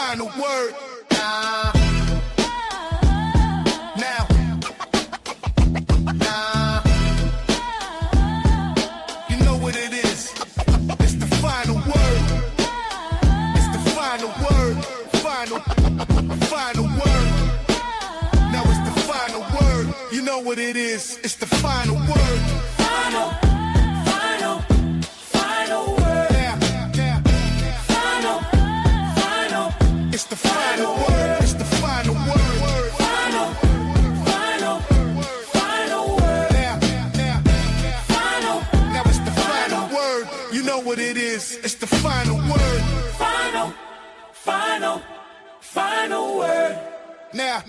final word. Now, you know what it is. It's the final word. It's the final word. Final word. Now it's the final word. You know what it is. It's the final word. Final word. Final. It's the final word. It's the final word. Final word. Now it's the final word. You know what it is. It's the final word. Final word. Now.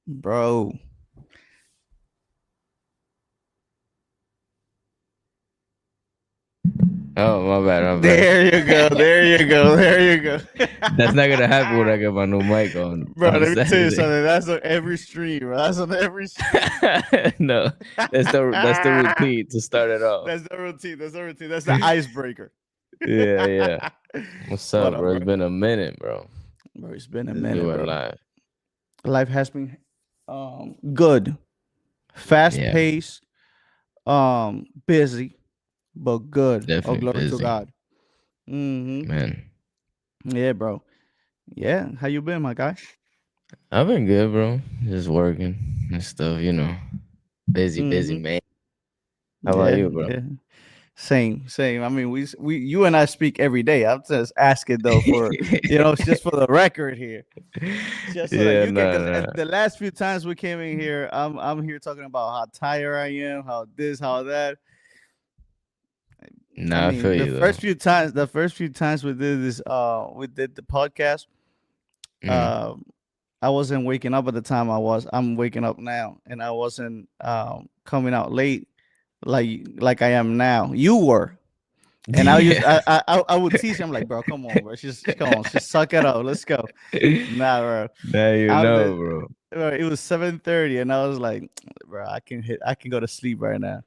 Bro. Oh, my bad. There you go. That's not gonna happen when I get my new mic on. Bro, on let me tell you Saturday. something. That's on every stream, bro. That's on every stream. No, that's the repeat to start it off. That's the routine. That's the icebreaker. Yeah. What's up, What bro? up, It's been a minute, bro. Bro, it's been a Let's minute, do it bro. live. Life has been good, fast Yeah. paced, busy, but good. Definitely Glory busy. to God. Mm-hmm. Man, Yeah, bro. Yeah, how you been, my guy? I've been good, bro. Just working and stuff, you know. Busy, Mhm. man. How about you, bro? Yeah. Same. I mean, we you and I speak every day. I'm just asking though for it's just for the record here. Just so that Yeah, you can, because nah. the last few times we came in here, I'm here talking about how tired I am, how this, how that. Nah, I feel the you though. first few times we did this, we did the podcast. I wasn't waking up at the time. I'm waking up now, and I wasn't coming out late like I am now. You were. And I would tease him like, bro, come on, bro. Just suck it up. Let's go. Nah, bro. Now you know, bro. It was 7:30, and I was like, bro, I can go to sleep right now.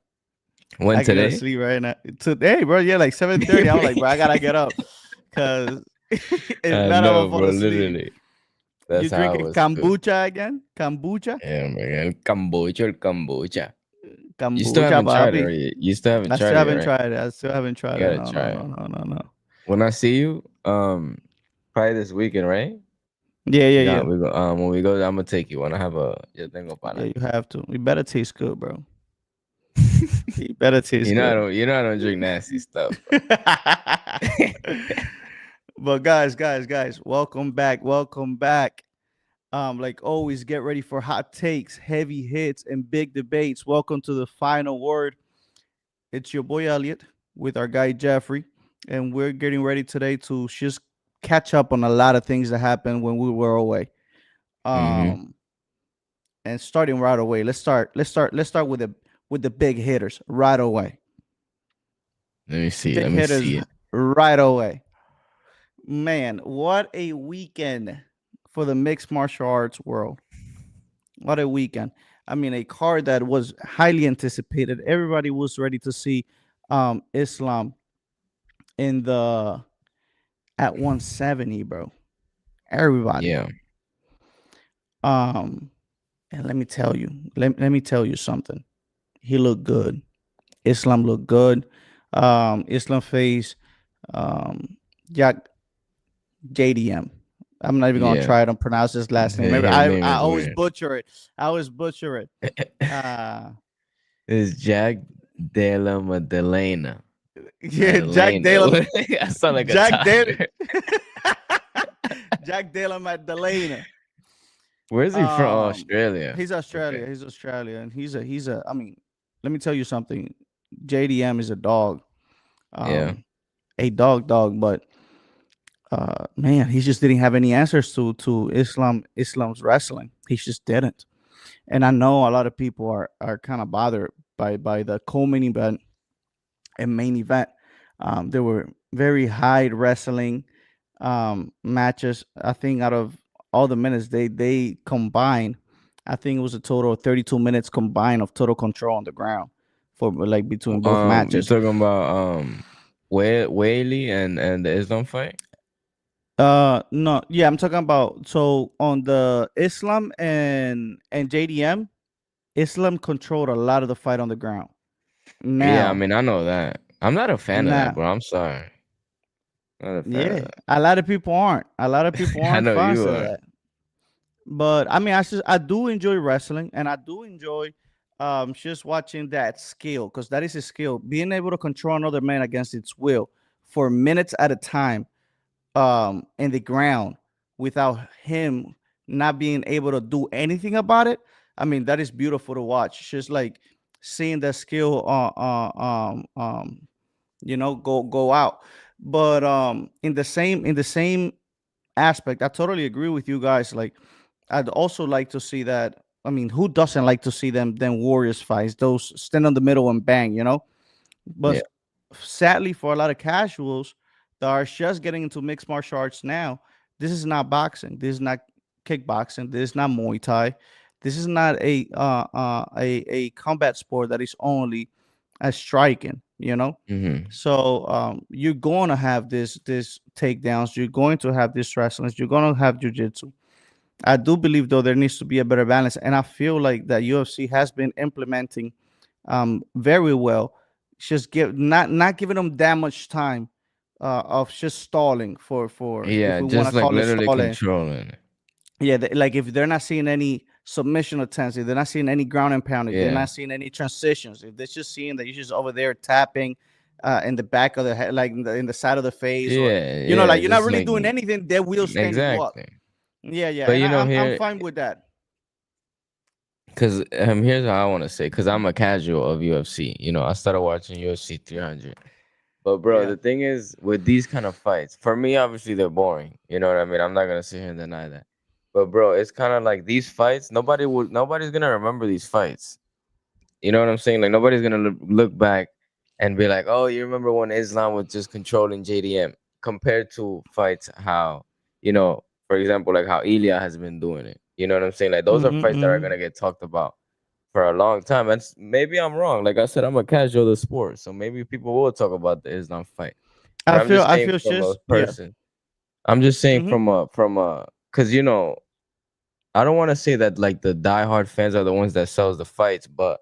When I can go today? to sleep right now. Today, bro. Yeah, like 7:30. I'm like, bro, I gotta get up because if not, I'm gonna fall asleep. Literally. That's You how drinking I was too. kombucha again? Kombucha? Yeah, man. Kombucha. Kombucha, You still haven't tried it, Bobby. right? You still haven't I tried still it, haven't right? tried it. I still haven't tried You it. gotta try it. No. When I see you, probably this weekend, right? Yeah. We go, when we go, I'm gonna take you. When I have yo tengo pana. Yeah, you have to. You better taste good, bro. You better taste You know, good. I don't drink nasty stuff. But guys, welcome back. Like always, get ready for hot takes, heavy hits, and big debates. Welcome to the final word. It's your boy Elliot with our guy Jeffrey, and we're getting ready today to just catch up on a lot of things that happened when we were away. And starting right away, let's start with the big hitters right away. Let me see. Big hitters right away. Man, what a weekend for the mixed martial arts world. What a weekend. I mean, a card that was highly anticipated. Everybody was ready to see Islam at 170, bro. Everybody. Yeah. And let me tell you something. He looked good. Islam looked good. Islam faced JDM. I'm not even gonna try to pronounce his last name. Maybe I always butcher it. It's Jack Della Maddalena. Yeah, Jack Della. I sound like Jack Della. Jack Della Maddalena. Where's he from? Australia. He's Australia. Okay. He's Australia, and he's a. I mean, let me tell you something. JDM is a dog. A dog, but man, he just didn't have any answers to Islam's wrestling. He just didn't. And I know a lot of people are kind of bothered by the co-main event and main event. There were very high wrestling matches. I think out of all the minutes they combined, I think it was a total of 32 minutes combined of total control on the ground for like between both matches. You're talking about Whaley and the Islam fight. No, yeah, I'm talking about so on the Islam and JDM, Islam controlled a lot of the fight on the ground. Yeah, I Now, mean, I know that. I'm not a fan of that, now, bro. I'm sorry. Not a fan of yeah, that. a lot of people aren't. A lot of people I aren't know fans you of are. that. But I mean, I do enjoy wrestling, and I do enjoy just watching that skill because that is a skill. Being able to control another man against its will for minutes at a time in the ground without him not being able to do anything about it. I mean, that is beautiful to watch. Just like seeing that skill go out. But in the same aspect, I totally agree with you guys. Like I'd also like to see that. I mean, who doesn't like to see them Warriors fights? Those stand on the middle and bang, you know. Yeah. But sadly, for a lot of casuals that are just getting into mixed martial arts now, this is not boxing. This is not kickboxing. This is not Muay Thai. This is not a combat sport that is only a striking. You know, Hmm. so you're going to have this takedowns. You're going to have this wrestling. You're going to have jujitsu. I do believe though there needs to be a better balance, and I feel like that UFC has been implementing very well. Just give not giving them that much time of just stalling for if Yeah, we want just to like call it literally stalling. controlling it. Yeah, like if they're not seeing any submission attempts, if they're not seeing any ground and pound, if they're Yeah. not seeing any transitions, if they're just seeing that you're just over there tapping in the back of the head, like in the side of the face, or Yeah, yeah, like you're not just really like doing anything, they will stand you up. exactly. Yeah, yeah, But and you know, I'm here, fine with that. because here's how I want to say, because I'm a casual of UFC. You know, I started watching UFC 300. But bro, Yeah. the thing is, with these kind of fights, for me, obviously they're boring. You know what I mean? I'm not gonna sit here and deny that. But bro, it's kind of like these fights. Nobody's gonna remember these fights. You know what I'm saying? Like nobody's gonna look back and be like, "Oh, you remember when Islam was just controlling JDM?" Compared to fights, how for example, like how Ilya has been doing it. You know what I'm saying? Like those are fights that are Mm-hmm. gonna get talked about for a long time. And maybe I'm wrong. Like I said, I'm a casual of the sport, so maybe people will talk about the Islam fight. But I I'm feel just I saying feel from a just yeah. person. I'm just saying Mm-hmm. from a because I don't want to say that like the diehard fans are the ones that sells the fights, but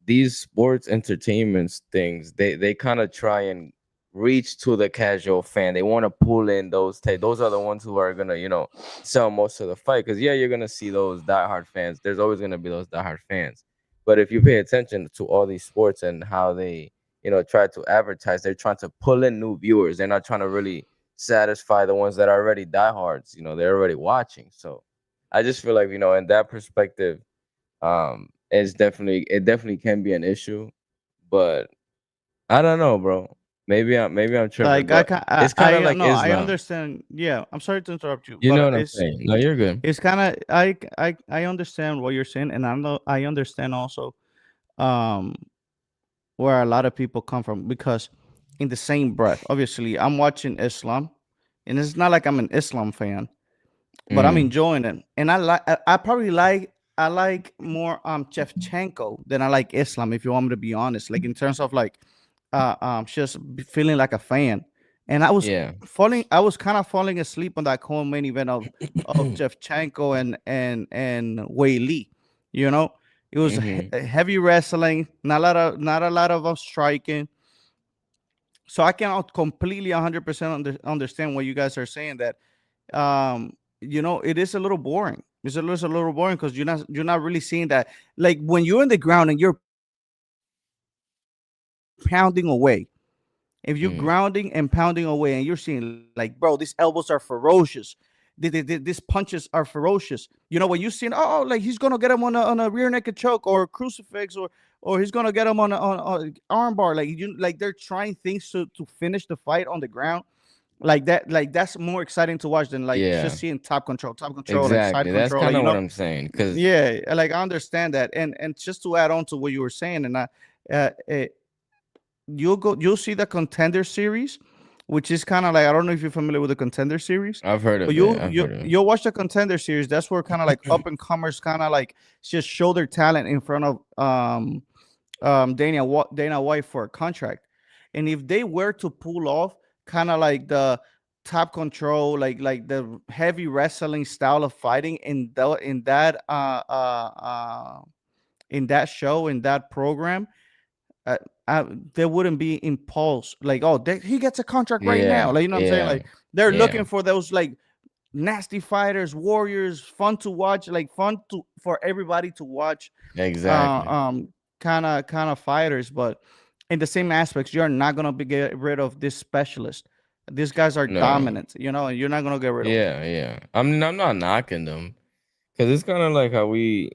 these sports entertainments things they kind of try and reach to the casual fan. They want to pull in those are the ones who are gonna sell most of the fight, because yeah, you're gonna see those diehard fans. There's always gonna be those diehard fans, but if you pay attention to all these sports and how they try to advertise, they're trying to pull in new viewers. They're not trying to really satisfy the ones that are already diehards. They're already watching. So I just feel like in that perspective, it definitely can be an issue, but I don't know, bro. Maybe I'm tripping, Like I but can it's kind of like no, I Islam. understand. Yeah, I'm sorry to interrupt you, You but know what I'm saying? No, you're good. it's kind of I understand what you're saying, and I understand also um where a lot of people come from because in the same breath, obviously, I'm watching Islam, and it's not like I'm an Islam fan, but I'm Mm, enjoying it. And I probably I like more Shevchenko than I like Islam, if you want me to be honest. Like in terms of like just feeling like a fan. And yeah. I was kind of falling asleep on that co-main event of Shevchenko and Wei Lee. You know, it was Mm-hmm. heavy wrestling, not a lot of striking. So I cannot completely 100% understand what you guys are saying, that it is a little boring. It's a little boring because you're not really seeing that. Like when you're in the ground and you're pounding away, if you're grounding and pounding away and you're seeing like, bro, these elbows are ferocious. These punches are ferocious. When you see, oh, like he's gonna get him on a rear naked choke or a crucifix, or he's gonna get him on armbar. Like they're trying things to finish the fight on the ground, like that. Like that's more exciting to watch than like just Yeah. seeing top control, like side Exactly. That's control, like kind of what I'm saying. Cause yeah, like I understand that. And just to add on to what you were saying, and uh, uh, you'll see the Contender series, which is kind of like, I don't know if you're familiar with the Contender series, I've heard but of it. I've heard of you'll watch the Contender series. That's where kind of like up and comers kind of like just show their talent in front of Dana White for a contract. And if they were to pull off kind of like the top control, like the heavy wrestling style of fighting in that show, in that program, uh, there wouldn't be impulse like, oh, he gets a contract right now. Yeah, Like, you know what I'm saying? yeah, Like, they're looking yeah. for those like nasty fighters, warriors, fun to watch, like for everybody to watch, uh, Exactly. um, kind of fighters. But in the same aspects, you're not gonna be get rid of this specialist. These guys are No. dominant, and you're not gonna get rid of them. Yeah, yeah. I mean, I'm not knocking them because it's kind of like how we,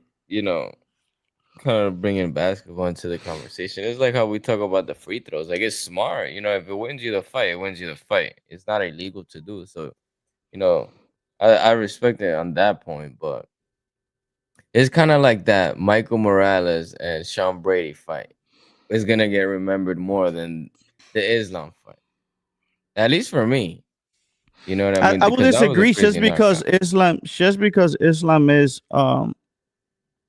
kind of bringing basketball into the conversation. It's like how we talk about the free throws. Like it's smart, if it wins you the fight, it wins you the fight. It's not illegal to do. So, you know, I respect it on that point, but it's kind of like that Michael Morales and Sean Brady fight. It's gonna get remembered more than the Islam fight. At least for me. You know what I I, mean? I would Because that was a disagree crazy knockout. just because Islam is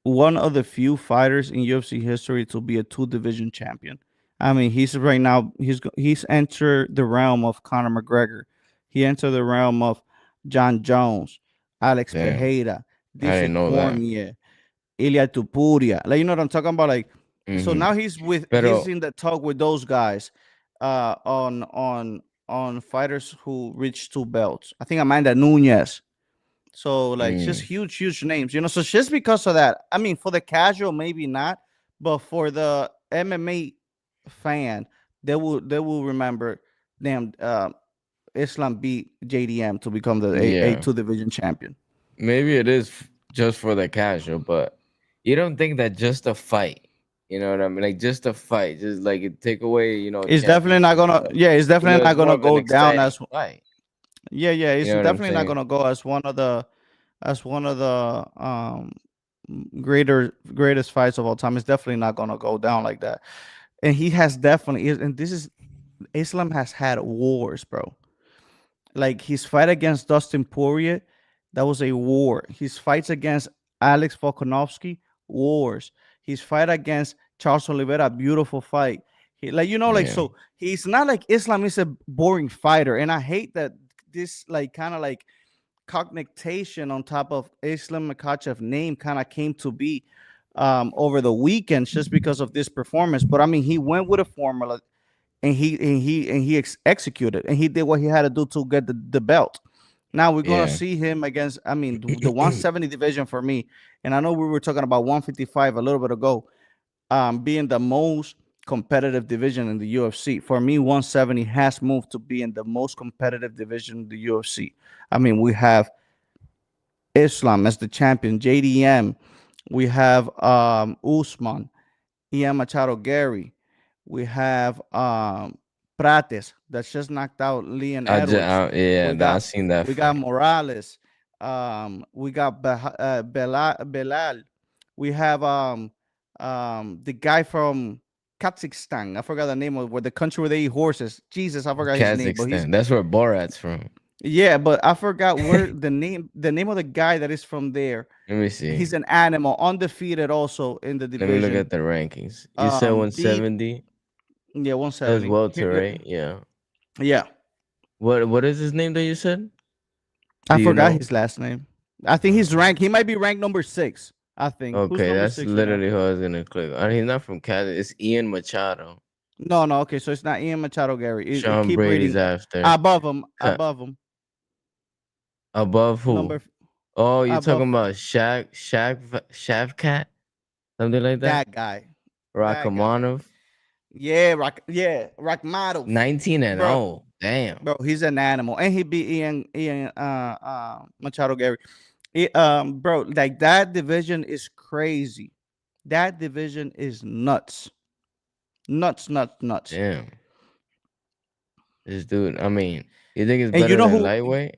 one of the few fighters in UFC history to be a two division champion. I mean, he's right now he's entered the realm of Conor McGregor. He entered the realm of John Jones, Alex Damn, Pereira, I Dizzy didn't know that. Cormier, Ilya Tupuria. Like, you know what I'm talking about? Like, so Mm-hmm. now he's Pero, in the talk with those guys, on fighters who reach two belts. I think Amanda Nunez. So like just mm, huge names. So just because of that, I mean, for the casual maybe not, but for the MMA fan, they will remember. Damn, Islam beat JDM to become the A yeah, two division champion. maybe it is just for the casual, but you don't think that just a fight, you know what I mean? Like just a fight, just like it take away, It's definitely not championships. gonna. Yeah, it's definitely It's not more gonna of an go down exciting as. fight. Yeah. You It's know what I'm definitely not saying? gonna go as one of the greatest fights of all time. It's definitely not gonna go down like that. And he has definitely, and this is Islam has had wars, bro. Like his fight against Dustin Poirier, that was a war. His fights against Alex Volkanovski, wars. His fight against Charles Oliveira, beautiful fight. Like Yeah, so he's not like Islam is a boring fighter, and I hate that this like kind of like cognition on top of Islam Makhachev name kind of came to be over the weekend just because of this performance. But I mean, he went with a formula and he executed and he did what he had to do to get the belt. Now we're gonna yeah, see him against. I mean, the 170 division for me, and I know we were talking about 155 a little bit ago, being the most competitive division in the UFC. For me, 170 has moved to being the most competitive division in the UFC. I mean, we have Islam as the champion, JDM. We have Usman, Ian Machado Gary. We have Prates that's just knocked out Leon Edwards. yeah, We I got seen that we got fight. Morales. We got Belal. We have the guy from Kazakhstan. I forgot the name of where the country where they eat horses. Jesus, I forgot his name, but he's Kazakhstan. That's where Borat's from. yeah, but I forgot where the name of the guy that is from there. Let me see. He's an animal, undefeated also in the Let me look division. at the rankings. You said Beat 170. Yeah, That's 170. welter, right? Yeah. Yeah, What is his name that you said? I Do you forgot know? his last name. I think he's Uh, ranked. He might be ranked number 6. I think. Who's okay, number that's 6 right now? literally who I was gonna click on. He's not from Kaz. It's Ian Machado. No, no. Okay, so it's not Ian Machado Gary. Sean Keep Brady's reading. after. Above him. Ka- Above him. Above who? Number Oh, you're above talking about Shavkat? Something like that? that guy. That guy. Rakamonov? Yeah, Rakhmadov. 19 and Bro, 0. Damn. bro, he's an animal, and he beat Ian Machado Gary. Bro, like that division is crazy. That division is nuts, nuts. Damn. This dude, I mean, you think it's And you better know than who? lightweight?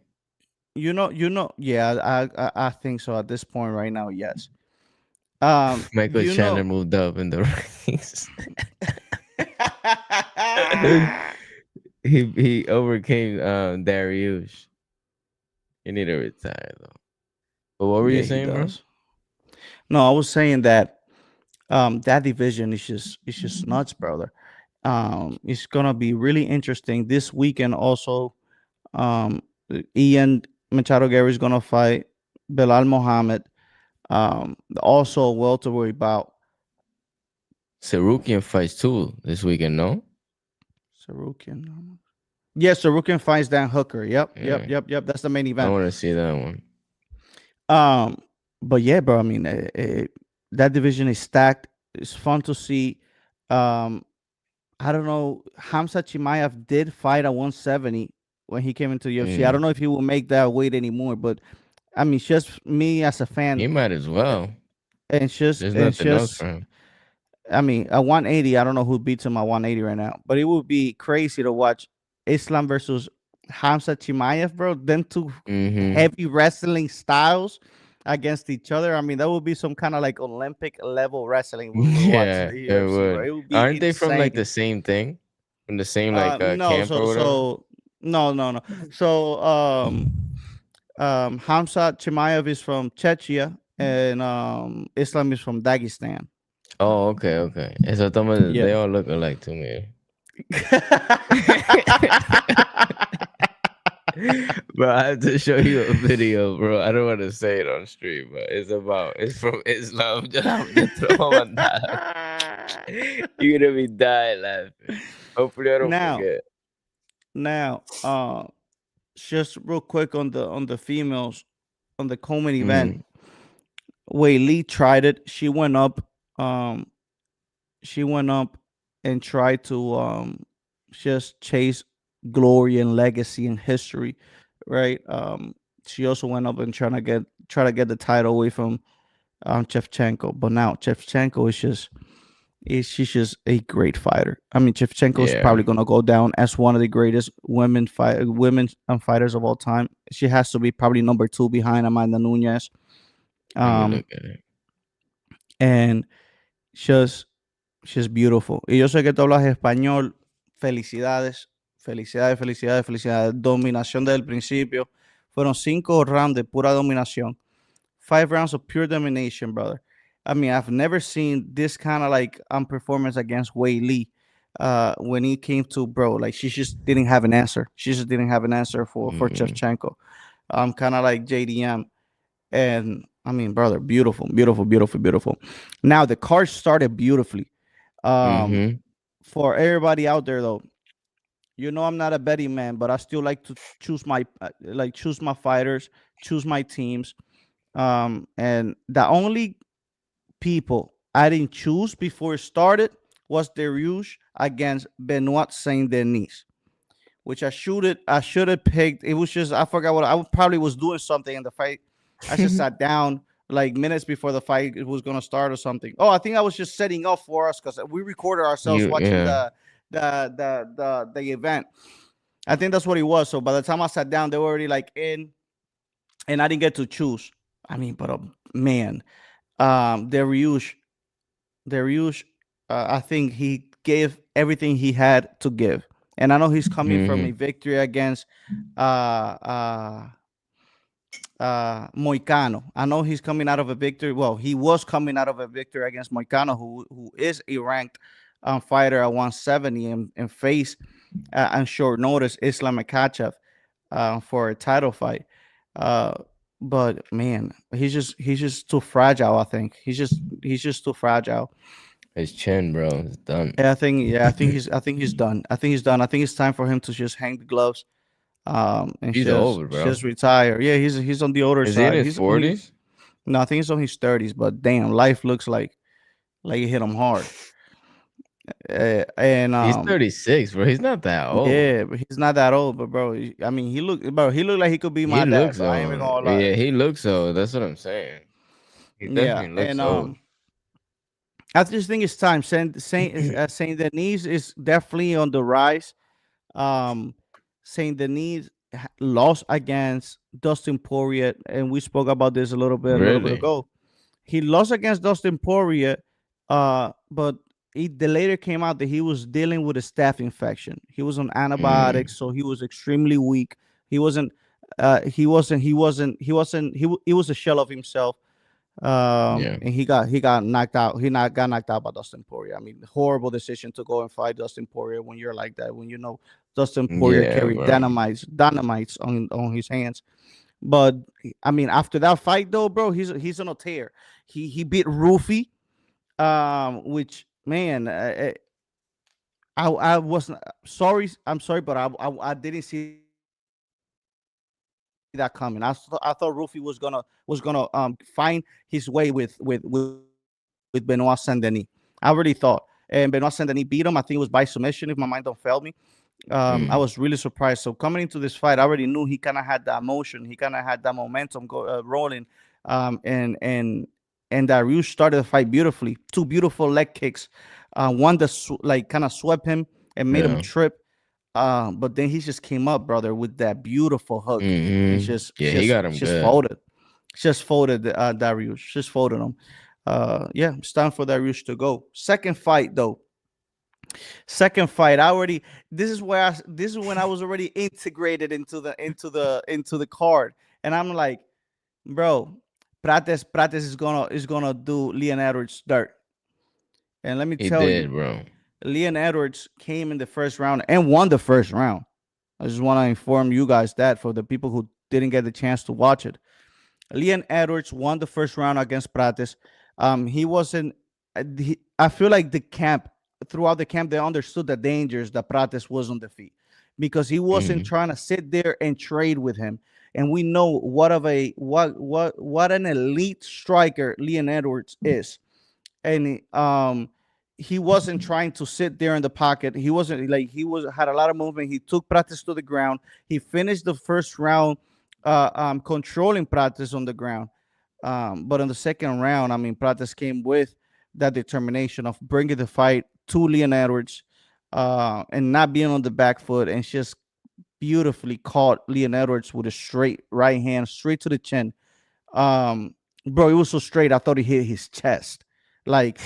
Yeah, I think so at this point right now. Yes. Um, Michael you Chandler know. moved up in the rankings. he overcame Dariush. He need to retire though. But what were you Yeah, he saying, bro? does. No, I was saying that that division is just nuts, brother. It's gonna be really interesting this weekend. Also, um, Ian Machado Gary is gonna fight Bilal Mohammed. Also a welterweight bout. Sarukian fights too this weekend, no? Sarukian. Yes, Sarukian fights Dan Hooker. Yep, yep, Yeah. yep, yep. That's the main I event. want to see that one. Um, but yeah, bro. I mean, that division is stacked. It's fun to see. Um, I don't know. Hamza Chimaev did fight at 170 when he came into UFC. I Mm. don't know if he will make that weight anymore, but I mean, just me as a fan, He might as well. and There's it's nothing else just. for him. I mean, at 180, I don't know who beats him at 180 right now, but it would be crazy to watch Islam versus Hamza Chimaev, bro. Them two Mm-hmm. heavy wrestling styles against each other. I mean, that would be some kind of like Olympic level wrestling we would watch in Yeah, the it UFC, bro. would. It would be Aren't they from like insane. the same thing? From the same like No, camp or whatever? no. So Hamza Chimaev is from Chechnya and Islam is from Dagestan. Oh, okay, okay. So they Yeah. all look alike to me. Bro, I have to show you a video, bro. I don't want to say it on stream, but it's from Islam. Just have to throw on that. You're gonna be dying laughing. Hopefully, I don't now, forget. now, just real quick on the females on the Coleman event. Mm-hmm. Wei Lee tried it. Um, she went up and tried to just chase glory and legacy and history, right? She also went up and try to get the title away from Shevchenko, but now Shevchenko she's just a great fighter. I mean, Shevchenko is Yeah, probably gonna go down as one of the greatest women fighters of all time. She has to be probably number two behind Amanda Nunes. let me Um, look at it. and just she's beautiful. Y yo sé que tú hablas español. Felicidades, felicidades, felicidades, felicidades. Dominación desde el principio. Fueron 5 rounds de pura dominación. 5 rounds of pure domination, brother. I mean, I've never seen this kind of like performance against Wei Lee. When he came to bro, like she just didn't have an answer. She just didn't have an answer for Mm-hmm. Shevchenko. Kind of like JDM. And I mean, brother, beautiful, beautiful, beautiful, beautiful. Now the card started beautifully. Um, Mm-hmm. for everybody out there though, you know I'm not a betting man, but I still like to choose my fighters, choose my teams. And the only people I didn't choose before it started was Dariush against Benoit Saint Denis, which I should have picked. It was just I forgot what I probably was doing something in the fight. I just sat down like minutes before the fight was gonna start or something. Oh, I think I was just setting up for us because we recorded ourselves watching Yeah. the event. I think that's what it was. So by the time I sat down, they were already like in, and I didn't get to choose. I mean, but man, Dariush, Dariush, I think he gave everything he had to give, and I know he's coming from a Mm-hmm. victory against uh uh Moicano. I know he's coming out of a victory. Well, he was coming out of a victory against Moicano, who is a ranked fighter at 170 and face on short notice Islam Makhachev for a title fight. Uh, but man, he's just too fragile. I think he's just too fragile. His chin, bro, is done. I think he's done. I think he's done. I think it's time for him to just hang the gloves and He's old, bro. just retire. Yeah, he's on the older Is he in side. his He's only 40s? no, I think he's on his 30s, but damn, life looks like it hit him hard. And He's 36, bro. He's not that old. yeah, but he's not that old, but bro, I mean, he looked like he could be He my dad, looks bro. I ain't even old. gonna lie. Yeah, he looks old. That's what I'm saying. He Yeah, definitely looks and old. I just think it's time. Saint Denis is definitely on the rise. Um, Saint Denis lost against Dustin Poirier, and we spoke about this a little bit Really? ago. He lost against Dustin Poirier, but the later came out that he was dealing with a staph infection. He was on Mm. antibiotics, so he was extremely weak. He wasn't. He was a shell of himself. Yeah. And he got knocked out. Got knocked out by Dustin Poirier. I mean, horrible decision to go and fight Dustin Poirier when you're like that. When you know Dustin Poirier Yeah, carried bro. dynamites on his hands. But I mean, after that fight though, bro, he's on a tear. He beat Rufy, which man, I wasn't sorry. I'm sorry, but I didn't see that coming. I thought Rufy was gonna find his way with Benoit Saint Denis. I already thought, and Benoit Saint Denis beat him. I think it was by submission, if my mind don't fail me. I was really Mm, surprised. So coming into this fight, I already knew he kind of had that motion. He kind of had that momentum rolling, and that Ryu started the fight beautifully. Two beautiful leg kicks, one that like kind of swept him and made him yeah. trip. But then he just came up, brother, with that beautiful hook and Hmm. Yeah, he got him just good. folded, Darius, just folded him. Yeah, it's time for Darius to go. Second fight though. Second fight, I already. This is when I was already integrated into the card, and I'm like, bro, Prates is gonna do Leon Edwards dirt, and let me He tell you, did, bro. Leon Edwards came in the first round and won the first round. I just want to inform you guys that for the people who didn't get the chance to watch it. Leon Edwards won the first round against Prates. He wasn't. I feel like the camp throughout the camp they understood the dangers that Prates was on the feet because he wasn't Hmm. trying to sit there and trade with him. And we know what an elite striker Leon Edwards is. And he wasn't trying to sit there in the pocket. He wasn't like he was had a lot of movement. He took Prates to the ground. He finished the first round controlling Prates on the ground. But in the second round, I mean, Prates came with that determination of bringing the fight to Leon Edwards and not being on the back foot and just beautifully caught Leon Edwards with a straight right hand straight to the chin. Um, bro, it was so straight. I thought he hit his chest. Like,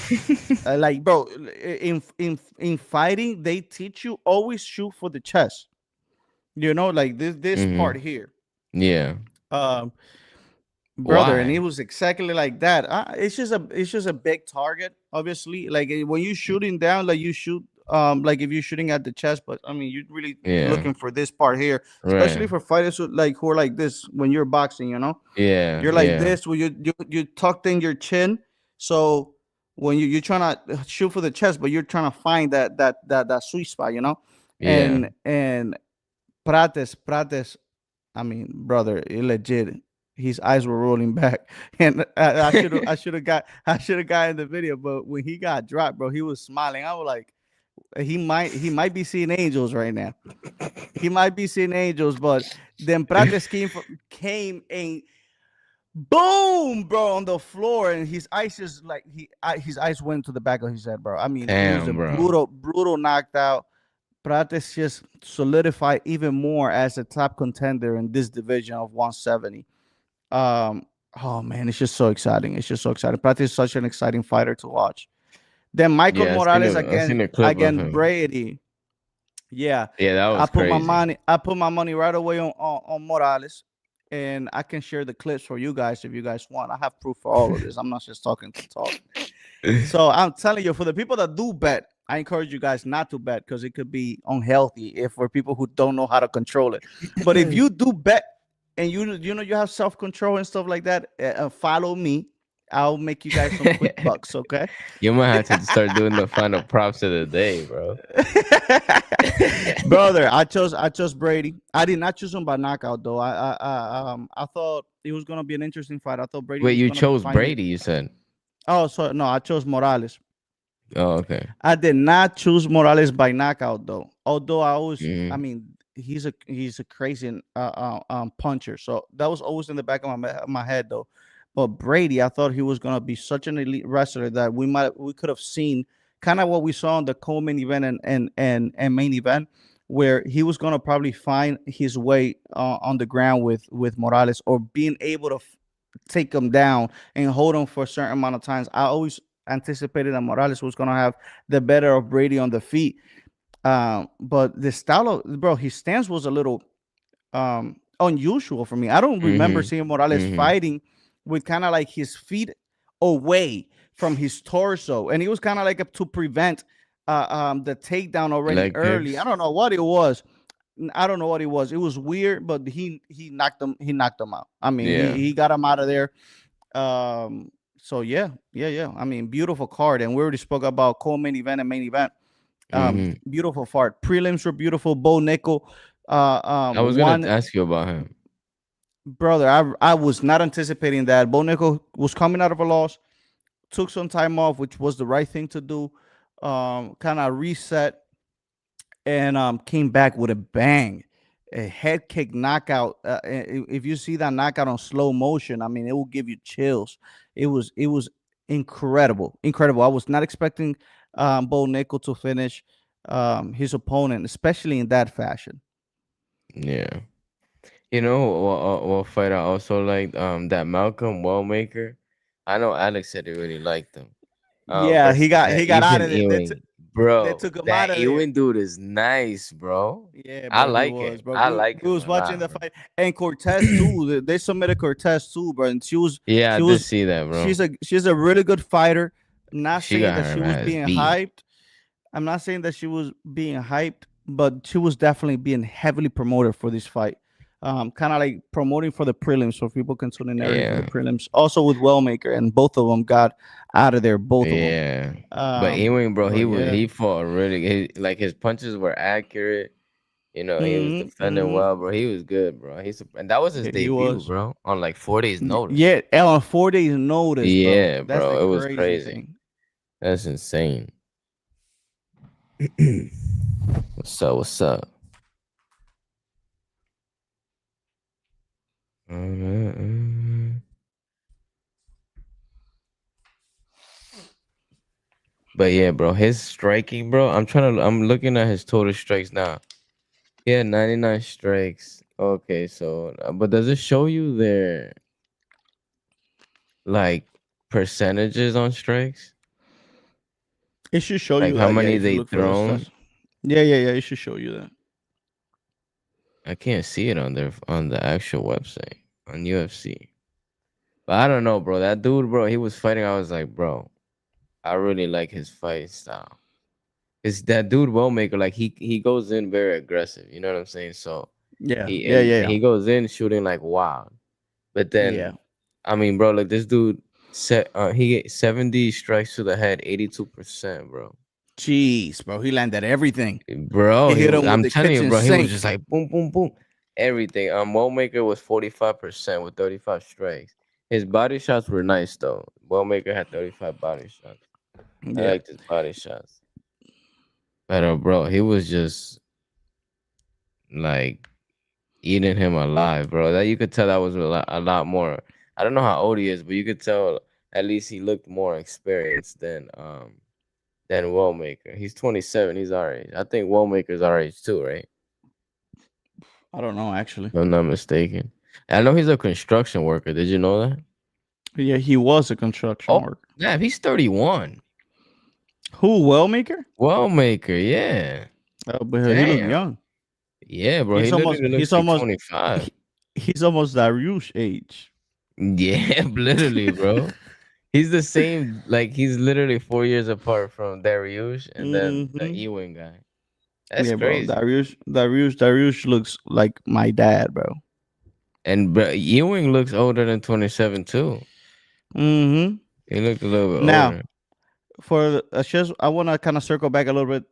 bro, in fighting, they teach you always shoot for the chest. You know, like this Hmm. part here. Yeah. Um, brother, and it Why? was exactly like that. It's just a big target, obviously. Like when you shooting down, like you shoot like if you're shooting at the chest, but I mean you're really Yeah. looking for this part here, especially Right. for fighters who are like this when you're boxing, you know. Yeah. You're like Yeah. this where you tucked in your chin. So when you're trying to shoot for the chest, but you're trying to find that sweet spot, you know. Yeah. And Prates, I mean, brother, it legit. His eyes were rolling back, and I should have got in the video. But when he got dropped, bro, he was smiling. I was like, he might be seeing angels right now. He might be seeing angels, but then Prates came and boom, bro, on the floor, and his eyes just like his eyes went to the back of his head, bro. I mean, it was a Damn, bro. brutal knocked out. Prates just solidified even more as a top contender in this division of 170. Um, oh man, it's just so exciting. It's just so exciting. Prates is such an exciting fighter to watch. Then Michael Yeah, I seen Morales a I against seen a clip of him. Brady. Yeah, Yeah, that I was put my crazy. money. I put my money right away on Morales, and I can share the clips for you guys if you guys want. I have proof for all of this. I'm not just talking to talk. So I'm telling you, for the people that do bet, I encourage you guys not to bet because it could be unhealthy if for people who don't know how to control it. But if you do bet and you know you have self control and stuff like that, follow me. I'll make you guys some quick bucks. Okay. You might have to start doing the final props of the day, bro. Brother, I chose Brady. I did not choose him by knockout though. I thought it was gonna be an interesting fight. I thought Brady Wait, was you gonna chose find it. Brady, you said? Oh, so no, I chose Morales. Oh, okay. I did not choose Morales by knockout though. Although I Hmm. mean, he's a crazy puncher. So that was always in the back of my head though. But Brady, I thought he was gonna be such an elite wrestler that we could have seen kind of what we saw in the co-main event and main event, where he was gonna probably find his way on the ground with Morales or being able to take him down and hold him for a certain amount of times. I always anticipated that Morales was gonna have the better of Brady on the feet. But the style of bro, his stance was a little unusual for me. I don't remember Hmm. seeing Morales Hmm. fighting with kind of like his feet away from his torso, and he was kind of like to prevent the takedown already Leg early. I kicks. don't know what it was. I don't know what it was. It was weird, but he knocked him. He knocked him out. I mean, Yeah. he got him out of there. So yeah. I mean, beautiful card, and we already spoke about co-main event and main event. Hmm. Beautiful card. Prelims were beautiful. Bo Nickel, I was gonna one ask you about him. brother. I was not anticipating that. Bo Nickel was coming out of a loss, took some time off, which was the right thing to do. Kind of reset and came back with a bang, a head kick knockout. If you see that knockout on slow motion, I mean, it will give you chills. It was incredible, incredible. I was not expecting Bo Nickel to finish his opponent, especially in that fashion. Yeah. You know what fight I also liked? That Malcolm Wellmaker. I know Alex said he really liked him. Yeah, he Versus got that he got out Ethan of there. Ewing. They Bro, took him out that of there. Ewing dude is nice, bro. Yeah, I bro, he like was, him. bro. I We, like we him was a watching lot, the bro. fight, and Cortez too. They submitted Cortez too, bro, and she was, Yeah, I she did was, see that, bro. she's a really good fighter. I'm not She saying got that she her was ass being beat. hyped. I'm not saying that she was being hyped, but she was definitely being heavily promoted for this fight. Kind of like promoting for the prelims, so people can tune in early for the Yeah. prelims. Also with Wellmaker, and both of them got out of there. Both of them. Yeah. But Ewing, bro, But he yeah. fought really like his punches were accurate. You know, he was defending Hmm. well, bro. He was good, bro. And that was his Yeah, he debut, was. bro, on like 4 days notice. Yeah, on 4 days notice, bro. Yeah, That's the bro. It was crazy crazy. thing. That's insane. What's up? What's up? But yeah, bro, his striking, bro. I'm looking at his total strikes now. He had 99 strikes. Okay, so but does it show you their like percentages on strikes? It should show Like you how that, yeah, many if you they look for the thrown? stats. Yeah. It should show you that. I can't see it on the actual website on UFC. But I don't know, bro. That dude, bro, he was fighting. I was like, bro, I really like his fight style. Cause that dude Wellmaker, like he goes in very aggressive. You know what I'm saying? So Yeah, he yeah, and yeah, he goes in shooting like wild. But then, yeah. I mean, bro, like this dude he get 70 strikes to the head, 82%, bro. Jeez, bro, he landed everything. Bro, He hit him with I'm the telling you, kitchen bro, he was sink. just like boom, boom, boom, everything. Wellmaker was 45% with 35 strikes. His body shots were nice though. Wellmaker had 35 body shots. I Yeah. liked his body shots. But bro, he was just like eating him alive, bro. That you could tell that was a lot more. I don't know how old he is, but you could tell at least he looked more experienced than Wellmaker. He's 27. He's our age. I think Wellmaker's our age too, right? I don't know actually. If I'm not mistaken. I know he's a construction worker. Did you know that? Yeah, he was a construction Oh, worker. yeah, he's 31. Who, Wellmaker? Wellmaker, yeah. But he looked Damn. young. Yeah, bro. He He's almost literally looks he's like almost 25. he, he's almost Dariush age. Yeah, literally, bro. He's the same, like he's literally 4 years apart from Dariush and then the Hmm. Ewing guy. That's Yeah, bro. crazy. Dariush looks like my dad, bro. And but Ewing looks older than 27 too. Hmm. He looked a little bit Now, older. for just I want to kind of circle back a little bit,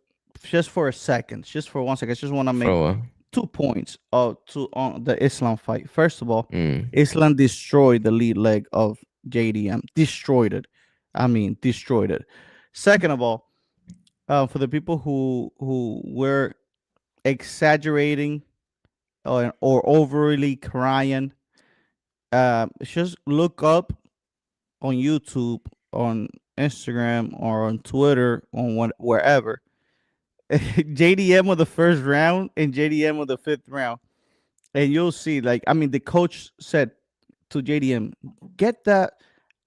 just for a second, just for 1 second. I just want to make For what? 2 points on the Islam fight. First of all, Mm. Islam destroyed the lead leg of JDM. Destroyed it. I mean, destroyed it. Second of all, for the people who were exaggerating or overly crying, just look up on YouTube, on Instagram, or on Twitter, wherever. JDM of the first round and JDM of the fifth round, and you'll see. Like, I mean, the coach said to JDM, "Get that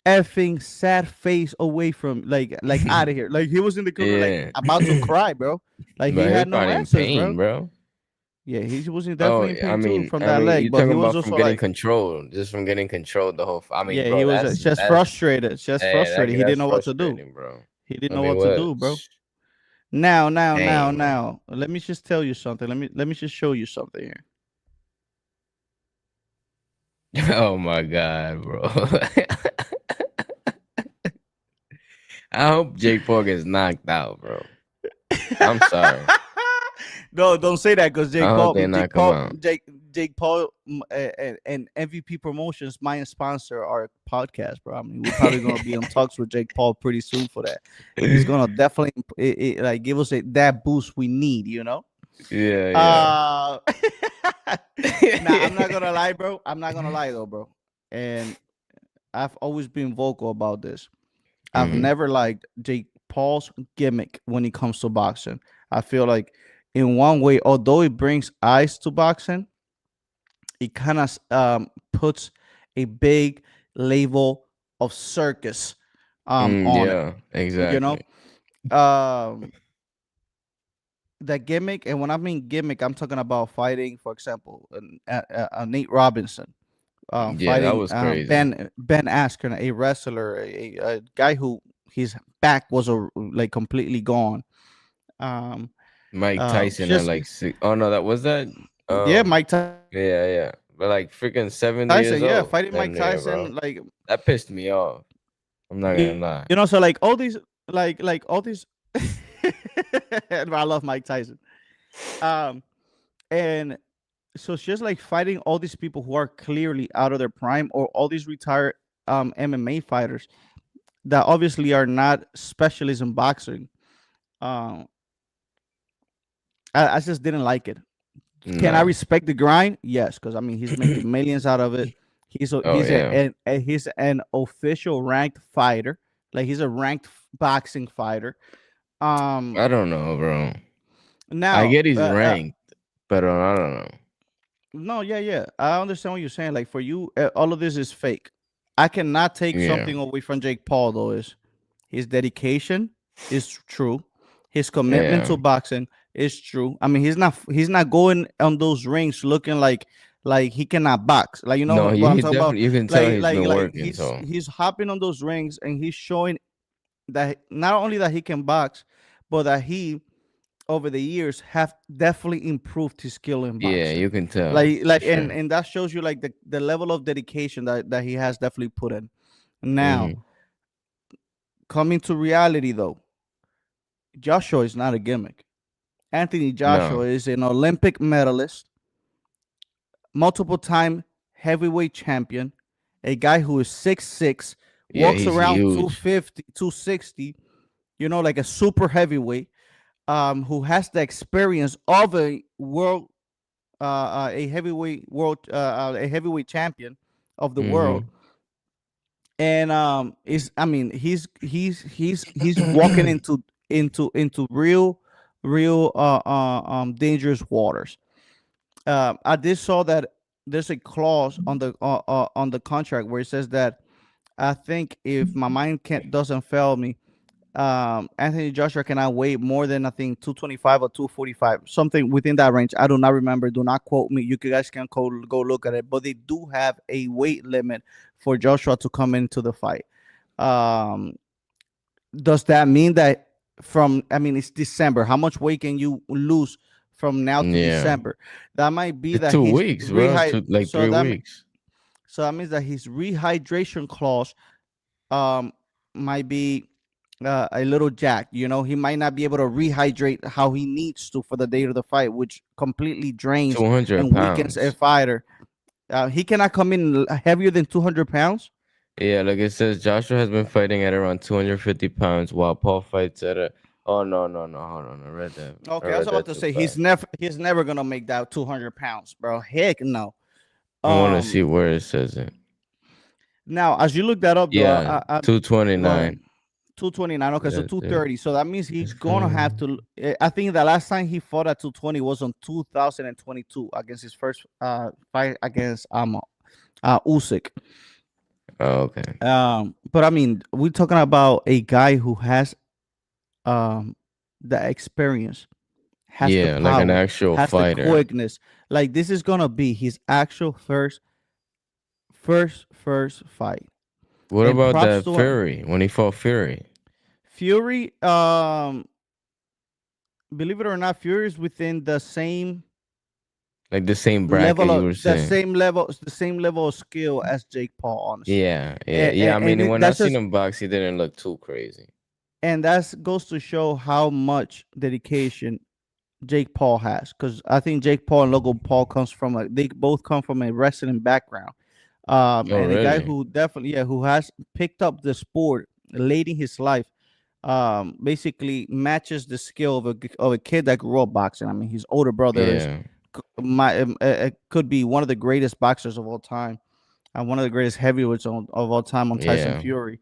effing sad face away from like out of here." Like he was in the corner, like Yeah. about to cry, bro. Like he But he was had no probably in answers, pain, bro. bro. Yeah, he was Oh, definitely in I pain too mean, from I that mean, leg, you're but he talking was about from also getting like, control, just from getting control the whole. I mean, yeah, he bro, was just frustrated, just hey, frustrated. He didn't that's know what to do. frustrating, bro. He didn't I know mean, what to what? do, bro. Now, now, now, Dang, man. now. Let me just tell you something. Let me just show you something here. Oh my god, bro. I hope Jake Paul gets knocked out, bro. I'm sorry. No, don't say that because I hope they knock him out. Jake Paul, and MVP Promotions, my sponsor, our podcast, bro. I mean, we're probably gonna be in talks with Jake Paul pretty soon for that. He's gonna definitely like give us that boost we need, you know. Yeah, Uh, nah, I'm yeah. not gonna lie, bro. I'm not gonna lie though, bro. And I've always been vocal about this. I've Mhm. never liked Jake Paul's gimmick when it comes to boxing. I feel like, in one way, although it brings eyes to boxing, it kind of puts a big label of circus on it. Yeah, You know, exactly. um, the gimmick, and when I mean gimmick, I'm talking about fighting. For example, Nate Robinson Yeah, that fighting was crazy. Ben Askren, a wrestler, a guy who his back was like completely gone. Um, Mike Tyson at just like six. Oh no, that was that. yeah, Mike Yeah, yeah. But like freaking 70 Tyson, years yeah, old. fighting Damn Mike near, bro. Tyson, like That pissed me off. I'm not gonna lie. so like all these, like all these. I love Mike Tyson. Um, and so it's just like fighting all these people who are clearly out of their prime, or all these retired MMA fighters that obviously are not specialists in boxing. Um, I just didn't like it. Can I No. respect the grind? Yes, because I mean he's making millions out of it. Oh yeah. He's an official ranked fighter. Like he's a ranked boxing fighter. Um, I don't know, bro. I now, get he's ranked, but I don't know. no, yeah, yeah, I understand what you're saying. Like for you, all of this is fake. I cannot take Yeah. something away from Jake Paul though. Is his dedication is true. His commitment Yeah. to boxing is true. I mean, he's not going on those rings looking like he cannot box. Like you know No, what I'm he talking about. definitely you can tell Like he's like been like working, he's so he's hopping on those rings and he's showing that not only that he can box, but that he over the years have definitely improved his skill in yeah, boxing. you can tell for Like sure. and that shows you like the level of dedication that he has definitely put in. Now, Hmm. coming to reality though, Joshua is not a gimmick. Anthony No. Joshua is an Olympic medalist, multiple time heavyweight champion, a guy who is 6'6", Yeah, walks he's around huge. 250, 260, like a super heavyweight, who has the experience of a world, a heavyweight champion of the world. Hmm. And is I mean he's walking into real dangerous waters. I did saw that there's a clause on the contract where it says that, I think if my mind can't doesn't fail me, Anthony Joshua cannot weigh more than, I think, 225 or 245, something within that range. I do not remember. Do not quote me. You guys can go look at it. But they do have a weight limit for Joshua to come into the fight. Um, does that mean that from? I mean, it's December. How much weight can you lose from now to Yeah. December? That might be It's that 2 weeks, bro. Like So 3 weeks. that means that his rehydration clause um might be a little jacked. He might not be able to rehydrate how he needs to for the day of the fight, which completely drains 200 and weakens a pounds. fighter. He cannot come in heavier than 200 pounds. Yeah, like it says, Joshua has been fighting at around 250 pounds, while Paul fights at a. Oh no, no, no! Hold on, I Okay, I was read about that to too say fast. he's never gonna make that 200 pounds, bro. Heck no. I want to see Um, where it says it. Now as you look that up though, Yeah, well, 229. 229. Okay, so Yeah, dude, 230. So that means he's it's gonna have crazy. to. I think the last time he fought at 220 was on 2022 against his first fight against Usyk. Oh, okay. But I mean, we're talking about a guy who has um the experience, has the Yeah, like an power, actual has the fighter. quickness. Like this is gonna be his actual first fight. What And about props that to him. Fury when he fought Fury? Fury, believe it or not, Fury is within Like the same bracket you were saying. the same level of skill as Jake Paul, honestly. Yeah, yeah, yeah. I And mean, when I that's seen just him box, he didn't look too crazy. and that goes to show how much dedication Jake Paul has, because I think Jake Paul and Logan Paul they both come from a wrestling background. Oh, And a guy really? who definitely, yeah, who has picked up the sport late in his life, basically matches the skill of a kid that grew up boxing. I mean, his older brother is Yeah, could be one of the greatest boxers of all time, and one of the greatest heavyweights of all time on Tyson yeah, Fury.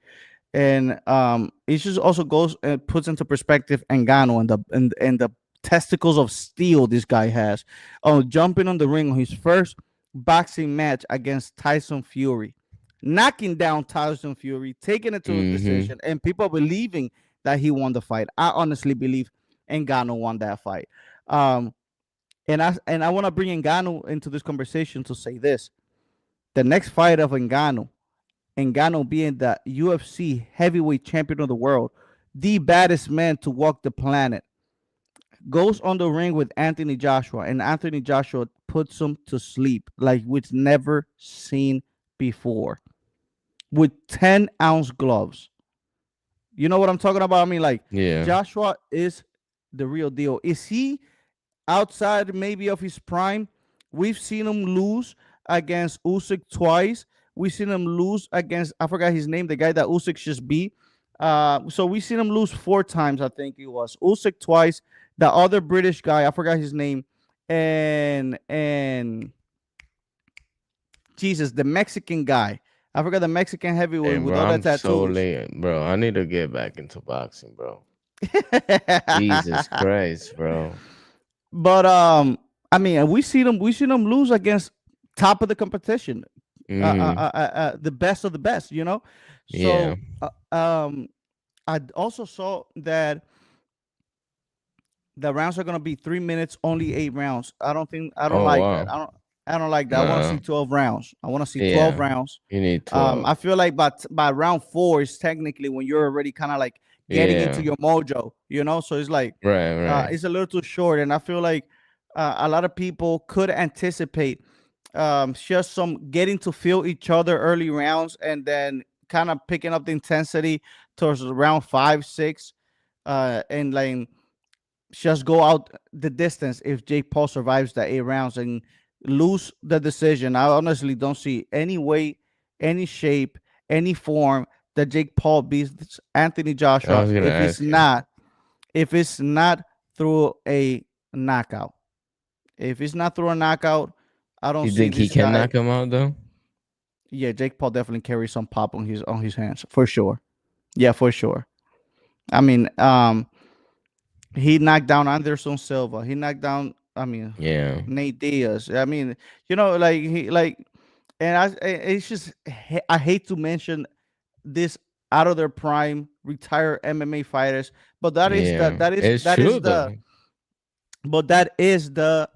And it just also goes and puts into perspective Ngannou and the testicles of steel this guy has. Oh, jumping on the ring on his first boxing match against Tyson Fury, knocking down Tyson Fury, taking it to a mm-hmm. decision, and people believing that he won the fight. I honestly believe Ngannou won that fight. Um, and I want to bring Ngannou into this conversation to say this: the next fight of Ngannou being the UFC heavyweight champion of the world, the baddest man to walk the planet, goes on the ring with Anthony Joshua, and Anthony Joshua puts him to sleep like we've never seen before with 10-ounce gloves. You know what I'm talking about? I mean, like, Yeah. Joshua is the real deal. Is he outside maybe of his prime? We've seen him lose against Usyk twice. We've seen him lose against, I forgot his name, the guy that Usyk just beat. So we've seen him lose 4 times, I think it was. Usyk twice, the other British guy, I forgot his name, and Jesus, the Mexican guy. I forgot the Mexican Hey, heavyweight with bro, all the I'm so tattoos. late, bro. I need to get back into boxing, bro. Jesus Christ, bro. But I mean, we seen them lose against top of the competition, Mm-hmm. the best of the best, you know. Yeah. So I also saw that the rounds are gonna be 3 minutes, only 8 rounds. I don't Oh, like that. wow. I don't like that. I want to see Nah. 12 rounds. I want to see 12 Yeah. rounds. You need 12. I feel like by round 4 is technically when you're already kind of like getting into Yeah. your mojo, you know. So it's like Right, right. it's a little too short, and I feel like a lot of people could anticipate just some getting to feel each other early rounds, and then kind of picking up the intensity towards round 5, 6, and like just go out the distance if Jake Paul survives the 8 rounds and lose the decision. I honestly don't see any way, any shape, any form that Jake Paul beats Anthony I Joshua was gonna ask you. if it's not through a knockout. If it's not through a knockout, I don't You see think he this can guy. knock him out though? Yeah, Jake Paul definitely carries some pop on his hands for sure. Yeah, for sure. I mean, he knocked down Anderson Silva. He knocked down, I mean, Yeah. Nate Diaz. I mean, like he like, and it's just I hate to mention this out of their prime retired MMA fighters, but Yeah. It's true though. that is the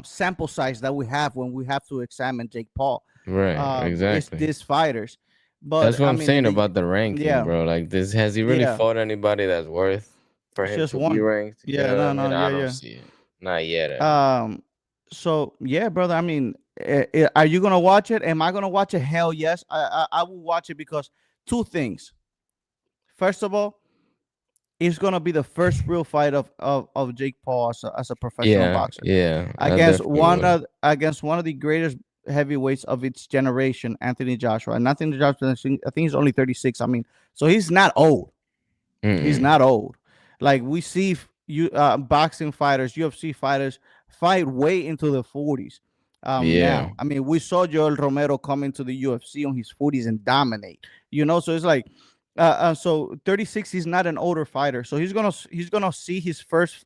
sample size that we have when we have to examine Jake Paul. Right, It's exactly. these fighters, That's but what I I'm mean, in saying the about the ranking, yeah, bro. Like this, has he really yeah, fought anybody that's worth for it's him just to be one. ranked? You Yeah, know what I no, mean? no, I yeah, don't yeah. see it. Not yet, at least. Um, so yeah, brother. I mean, are you gonna watch it? Am I gonna watch it? Hell yes, I will watch it because two things. First of all, it's gonna be the first real fight of Jake Paul as a professional Yeah, boxer yeah, I definitely will. against one of the greatest heavyweights of its generation, Anthony Joshua. And Anthony Joshua, I think he's only 36. I mean, so he's not old. He's Mm-mm. not old. Like we see boxing fighters, UFC fighters fight way into the 40s. Yeah, Now, I mean, we saw Joel Romero come into the UFC on his 40s and dominate. You know, so it's like, so 36. He's not an older fighter, so he's gonna see his first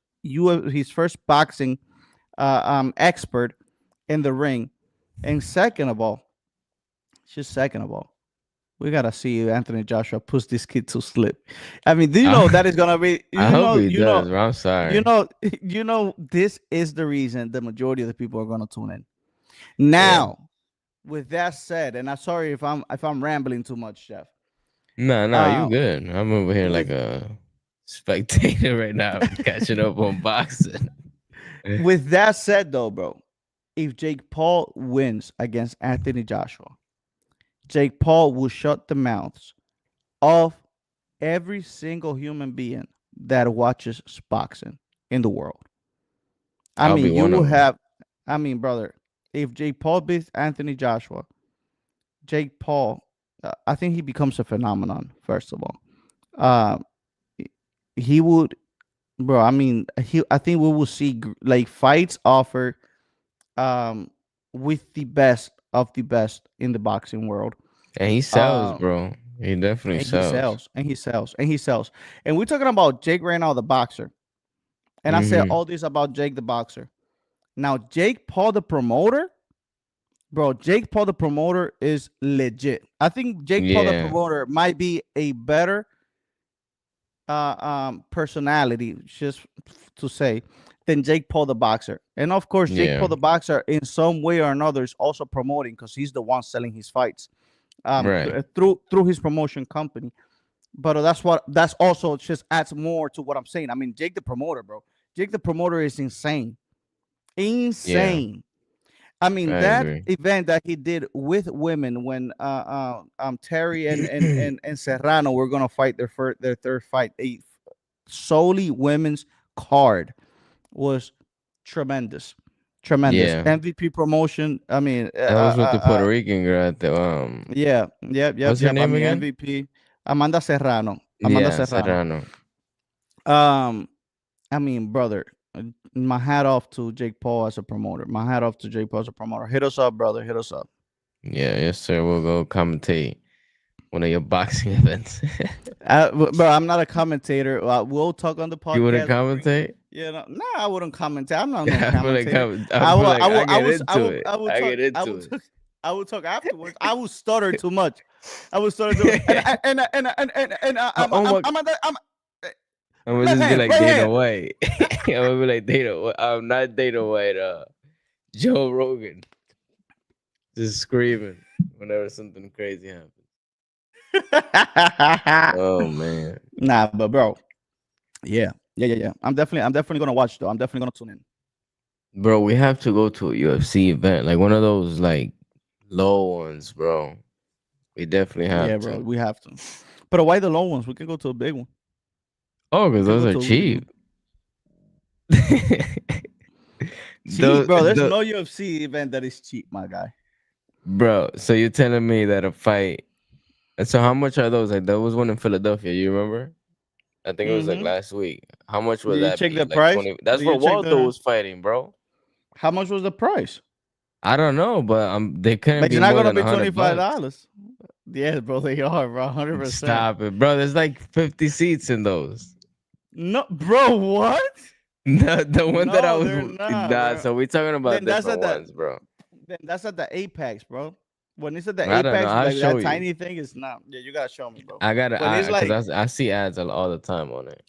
boxing expert in the ring, and second of all, just second of all. We gotta see if Anthony Joshua puts this kid to sleep. I mean, do you know that I, is gonna be? I hope he does, bro. I'm sorry. This is the reason the majority of the people are gonna tune in. Yeah. Now, with that said, and I'm sorry if I'm rambling too much, Chef. No, you Uh, good. I'm over here like with a spectator right now, catching up on boxing. with that said, though, bro, if Jake Paul wins against Anthony Joshua, Jake Paul will shut the mouths of every single human being that watches boxing in the world. I I'll be mean, you one will of them. have. I mean, brother, if Jake Paul beats Anthony Joshua, Jake Paul, I think he becomes a phenomenon. First of all, uh, he would, bro. I mean, I think we will see like fights offered um with the best of the best in the boxing world. And he sells, Um, bro. He definitely and he sells. sells, and he sells, and he sells. And we're talking about Jake right now, the boxer. And I said Mm-hmm. all this about Jake the boxer. Now, Jake Paul the promoter, bro, Jake Paul the promoter is legit. I think Jake Paul the Yeah. promoter might be a better personality, just to say, than Jake Paul the boxer. And of course, Jake Paul Yeah. the boxer, in some way or another, is also promoting because he's the one selling his fights Right. through his promotion company. But that's also just adds more to what I'm saying. I mean, Jake the promoter, bro. Jake the promoter is insane. Yeah. Insane. I mean, I that agree. event that he did with women when Terry and Serrano were gonna fight their third fight, a solely women's card, was tremendous. Tremendous. Yeah. MVP promotion. I mean, That was with the Puerto Rican girl at the yeah, yep, yep, what's her yep. I name mean, again? MVP. Amanda Serrano. Amanda Yeah, Serrano. Serrano. Um, I mean, brother, my hat off to Jake Paul as a promoter. My hat off to Jake Paul as a promoter. Hit us up, brother. Hit us up. Yeah, yes, sir. We'll go commentate one of your boxing events. Bro, I'm not a commentator. We'll talk on the You wouldn't podcast. commentate? Yeah, no, nah, I wouldn't commentate. I'm not no I feel like commentator. I feel like I I get was, into it. I would I talk, get into it. I would talk afterwards. I would stutter too much. I would stutter too much. Oh my! I'm I'm gonna left just be hand, like right Dana hand. White. I'm gonna be like Dana. I'm not Dana White. Joe Rogan, just screaming whenever something crazy happens. Oh man, Nah, but bro, yeah. I'm definitely gonna watch though. I'm definitely gonna tune in. bro, we have to go to a UFC event, like one of those like low ones, bro. We definitely Yeah, have bro, to. we have to. But why the low ones? We can go to a big one. Oh, We because can those go are to a really big cheap. one. Cheap, bro. There's The no UFC event that is cheap, my guy. bro. So you're telling me that a fight? So how much are those? Like there was one in Philadelphia. You remember? I think it was like Mm-hmm. last week. How much would Did you that check be? the Like price? 20. That's Did where you check Waldo the? was fighting, bro. How much was the price? I don't know, but they couldn't Like, be it's not more gonna than be $100. $25. Yes, bro, they are, bro. 100%. Stop it, bro. There's like 50 seats in those. No, bro. What? The one that I No, was they're not, nah, bro. so we talking about Then that's different at the. ones, bro. Then that's at the Apex, bro. When it's at the I don't know. Apex, I'll like show that you. tiny thing is not. Yeah, you gotta show me, bro. I gotta, When it's like, cause I see ads all the time on it.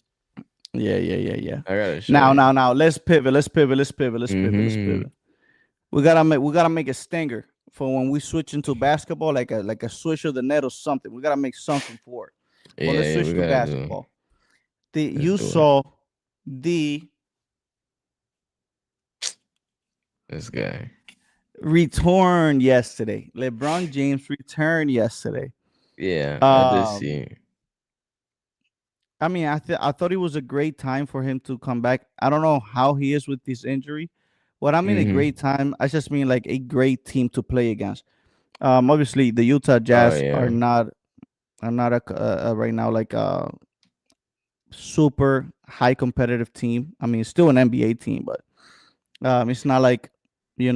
yeah. I gotta show Now, you. now, now, let's pivot. Let's pivot. Let's pivot. Let's pivot. Let's Mm-hmm. pivot. We gotta make a stinger for when we switch into basketball, like a switch of the net or something. We gotta make something for it. But let's Yeah, switch we to gotta do. basketball. Let's You do it. saw the This guy. return yesterday. LeBron James returned yesterday. Yeah, I did Um, see. I mean, I thought it was a great time for him to come back. I don't know how he is with this injury. What I mean a Mm-hmm. great time, I just mean like a great team to play against. Obviously the Utah Oh Jazz are yeah. not right now like a super high competitive team. I mean, it's still an NBA team, but it's not like you're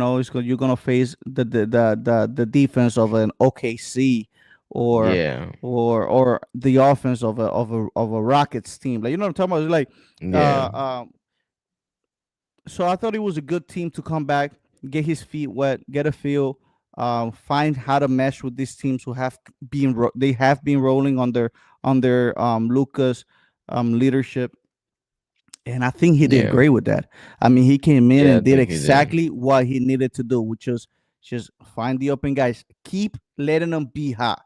gonna face the defense of an OKC or Yeah. the offense of a Rockets team. Like, you know what I'm talking about? It's like Yeah. uh, um, so I thought it was a good team to come back, get his feet wet, get a feel. find how to mesh with these teams who have they have been rolling on their Lucas leadership, and I think he did Yeah. great with that. I mean, he came in Yeah, I and did think he did. exactly what he needed to do, which was just find the open guys, keep letting them be hot,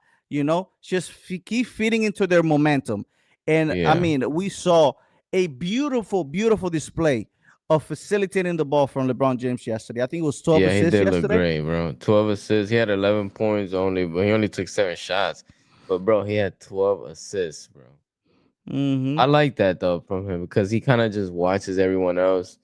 just keep feeding into their momentum. And I Yeah. mean, we saw a beautiful, beautiful display of facilitating the ball from LeBron James yesterday. I think it was 12 Yeah, he assists did look yesterday. great, bro. 12 assists. He had 11 points only, but he only took 7 shots. But bro, he had 12 assists, bro. Mm-hmm. I like that though from him because he kind of just watches everyone else,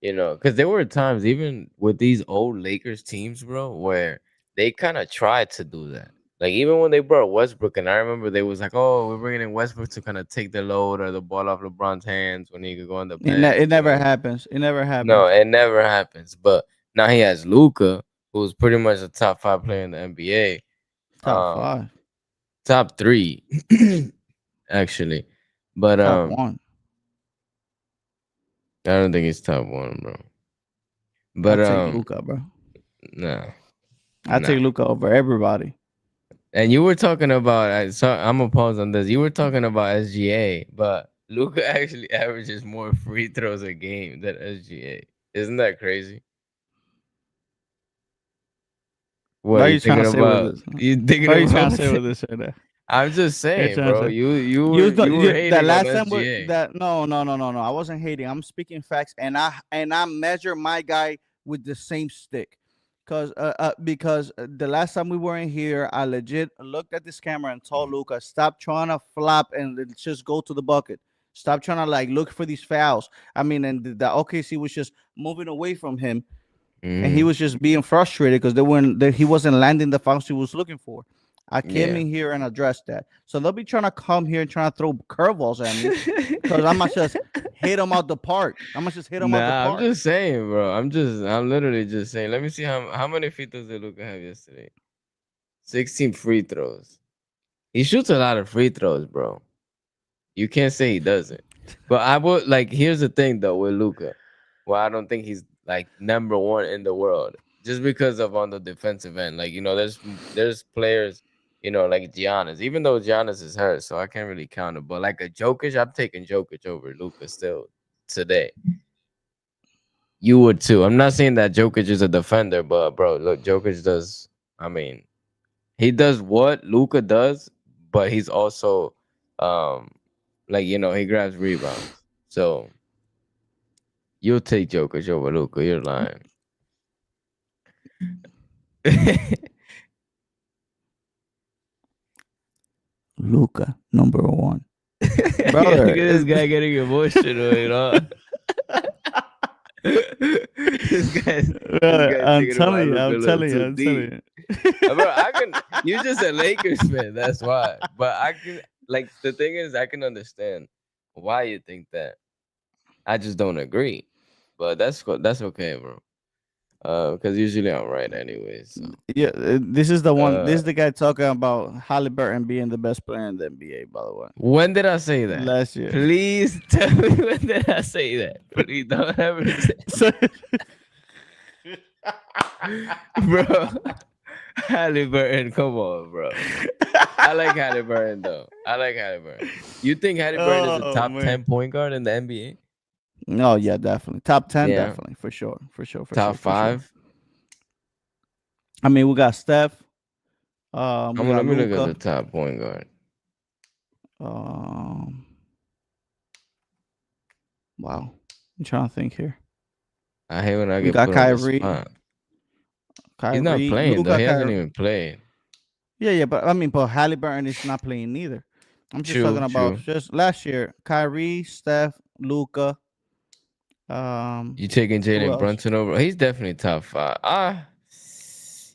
because there were times even with these old Lakers teams, bro, where they kind of tried to do that. Like even when they brought Westbrook, and I remember they was like, "Oh, we're bringing in Westbrook to kind of take the load or the ball off LeBron's hands when he could go on the bench." It never happens. It never No, happens. it never happens. But now he has Luca, who's pretty much a top 5 player in the NBA, Top um, five, top 3, actually. But top one. I don't think he's top 1, bro. I But take Luca, bro. nah, I nah. take Luca over everybody. And you were talking about, so I'm gonna pause on this. You were talking about SGA, but Luca actually averages more free throws a game than SGA. Isn't that crazy? What What are you you trying thinking to say with about? this? You thinking What are you trying to about? say with this right there? I'm just You're saying, trying to bro. say You you were was not you were the hating on last time SGA. that no. I wasn't hating. I'm speaking facts, and I measure my guy with the same stick, because the last time we were in here, I legit looked at this camera and told Luca, stop trying to flop and let's just go to the bucket. Stop trying to like look for these fouls. I mean, and the OKC was just moving away from him, and he Mm, was just being frustrated because they weren't that he wasn't landing the fouls he was looking for. I came yeah. in here and addressed that. So they'll be trying to come here and trying to throw curveballs at me because I must just hit them out the park. I must just hit them out the Nah, I'm park. just saying, bro. I'm literally just saying. Let me see how many free throws did Luca have yesterday? 16 free throws. He shoots a lot of free throws, bro. You can't say he doesn't. But I would like. Here's the thing though with Luca. Well, I don't think he's like number 1 in the world just because of on the defensive end. Like there's players, like Giannis. Even though Giannis is hurt, so I can't really count it. But like a Jokic, I'm taking Jokic over Luca still today. You would too. I'm not saying that Jokic is a defender, but bro, look, Jokic does. I mean, he does what Luca does, but he's also, um, like he grabs rebounds. So you'll take Jokic over Luca. You're lying. Luca, number one, Yeah, look brother. at this guy getting emotional. This guy's I'm thinking about telling you, Luca a I'm little telling you, too I'm deep. telling you. Bro, I can. You're just a Lakers fan, that's why. But I can. Like the thing is, I can understand why you think that. I just don't agree, but that's okay, bro. Because usually I'm right anyway. So, Yeah, this is the one. This uh, is the guy talking about Halliburton being the best player in the NBA. By the way, when did I say that? last year. Please tell me when did I say that? Please don't ever say, So, bro. Halliburton, come on, bro. I like Halliburton though. I like Halliburton. You think Halliburton is a oh top 10 man. point guard in the NBA? No, yeah, definitely top 10, Yeah, definitely for sure, for sure, for top sure, for sure. 5. I mean, we got Steph. I'm We gonna got let me look at the Luca. top point guard. Um, wow. I'm trying to think here. I hate when I We get got put on the Kyrie, spot. He's not playing though. Luca, He hasn't Kyrie. even played. Yeah, yeah, but I mean, but Halliburton is not playing neither. I'm just talking True, about true. just last year. Kyrie, Steph, Luca. You taking Who Jalen else? Brunson over? He's definitely top 5.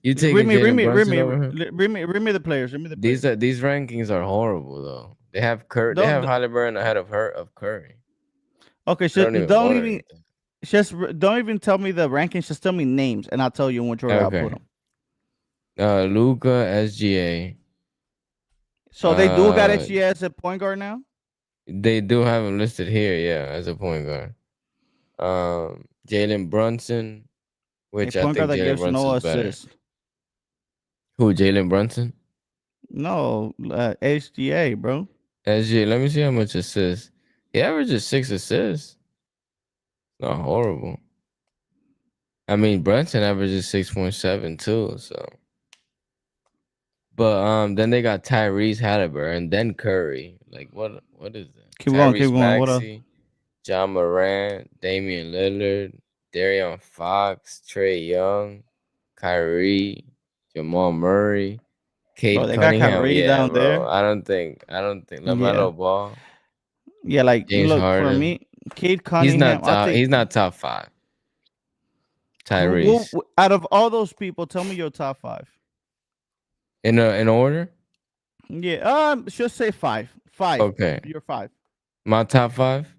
You Read taking me, read Jalen me, read Brunson me, over him? read me the players. Read me the These players. are these rankings are horrible though. They have Kurt. They have Don't Halliburton ahead of Curry. okay. I So don't even don't want even anything. don't even tell me the rankings. Just tell me names, and I'll tell you in which order I'll put Okay. them. Luca, SGA. So they do got Uh, HG as a point guard now. they do have him listed here, yeah, as a point guard. Jalen Brunson, A which I point guard think that Jalen gives no Brunson's better. assist. Who, Jalen Brunson? No, HGA, bro. SG, let me see how much assists. He averages 6 assists. Not horrible. I mean, Brunson averages 6.7 too. So, but then they got Tyrese Halliburton, then Curry. Like what is that? Keep going, keep Tyrese going. What else? Maxey, John Morant, Damian Lillard, Darion Fox, Trey Young, Kyrie, Jamal Murray, Bro, Cade they got Cunningham. Kyrie Yeah, down bro. there. I don't think Yeah. LaMelo Ball, Yeah, like James look for Harden. me, Cade He's Cunningham. not I'll top. take He's not top five. who Tyrese out of all those people. Tell me your top five. in order. Yeah, should say five. Five. Okay, You're five. my top five.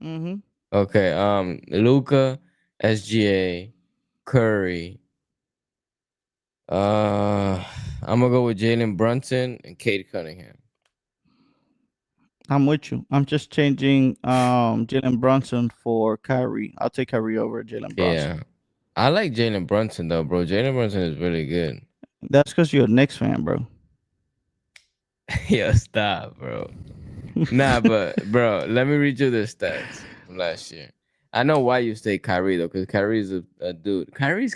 Mm-hmm. Okay, Luca, SGA, Curry. I'm gonna go with Jalen Brunson and Cade Cunningham. I'm with you. I'm just changing Jalen Brunson for Kyrie. I'll take Kyrie over Jalen Brunson. Yeah, I like Jalen Brunson though, bro. Jalen Brunson is really good. That's because you're a Knicks fan, bro. Yo, stop, bro. Nah, but bro, let me read you the stats from last year. I know why you say Kyrie though, because Kyrie's a dude. Kyrie's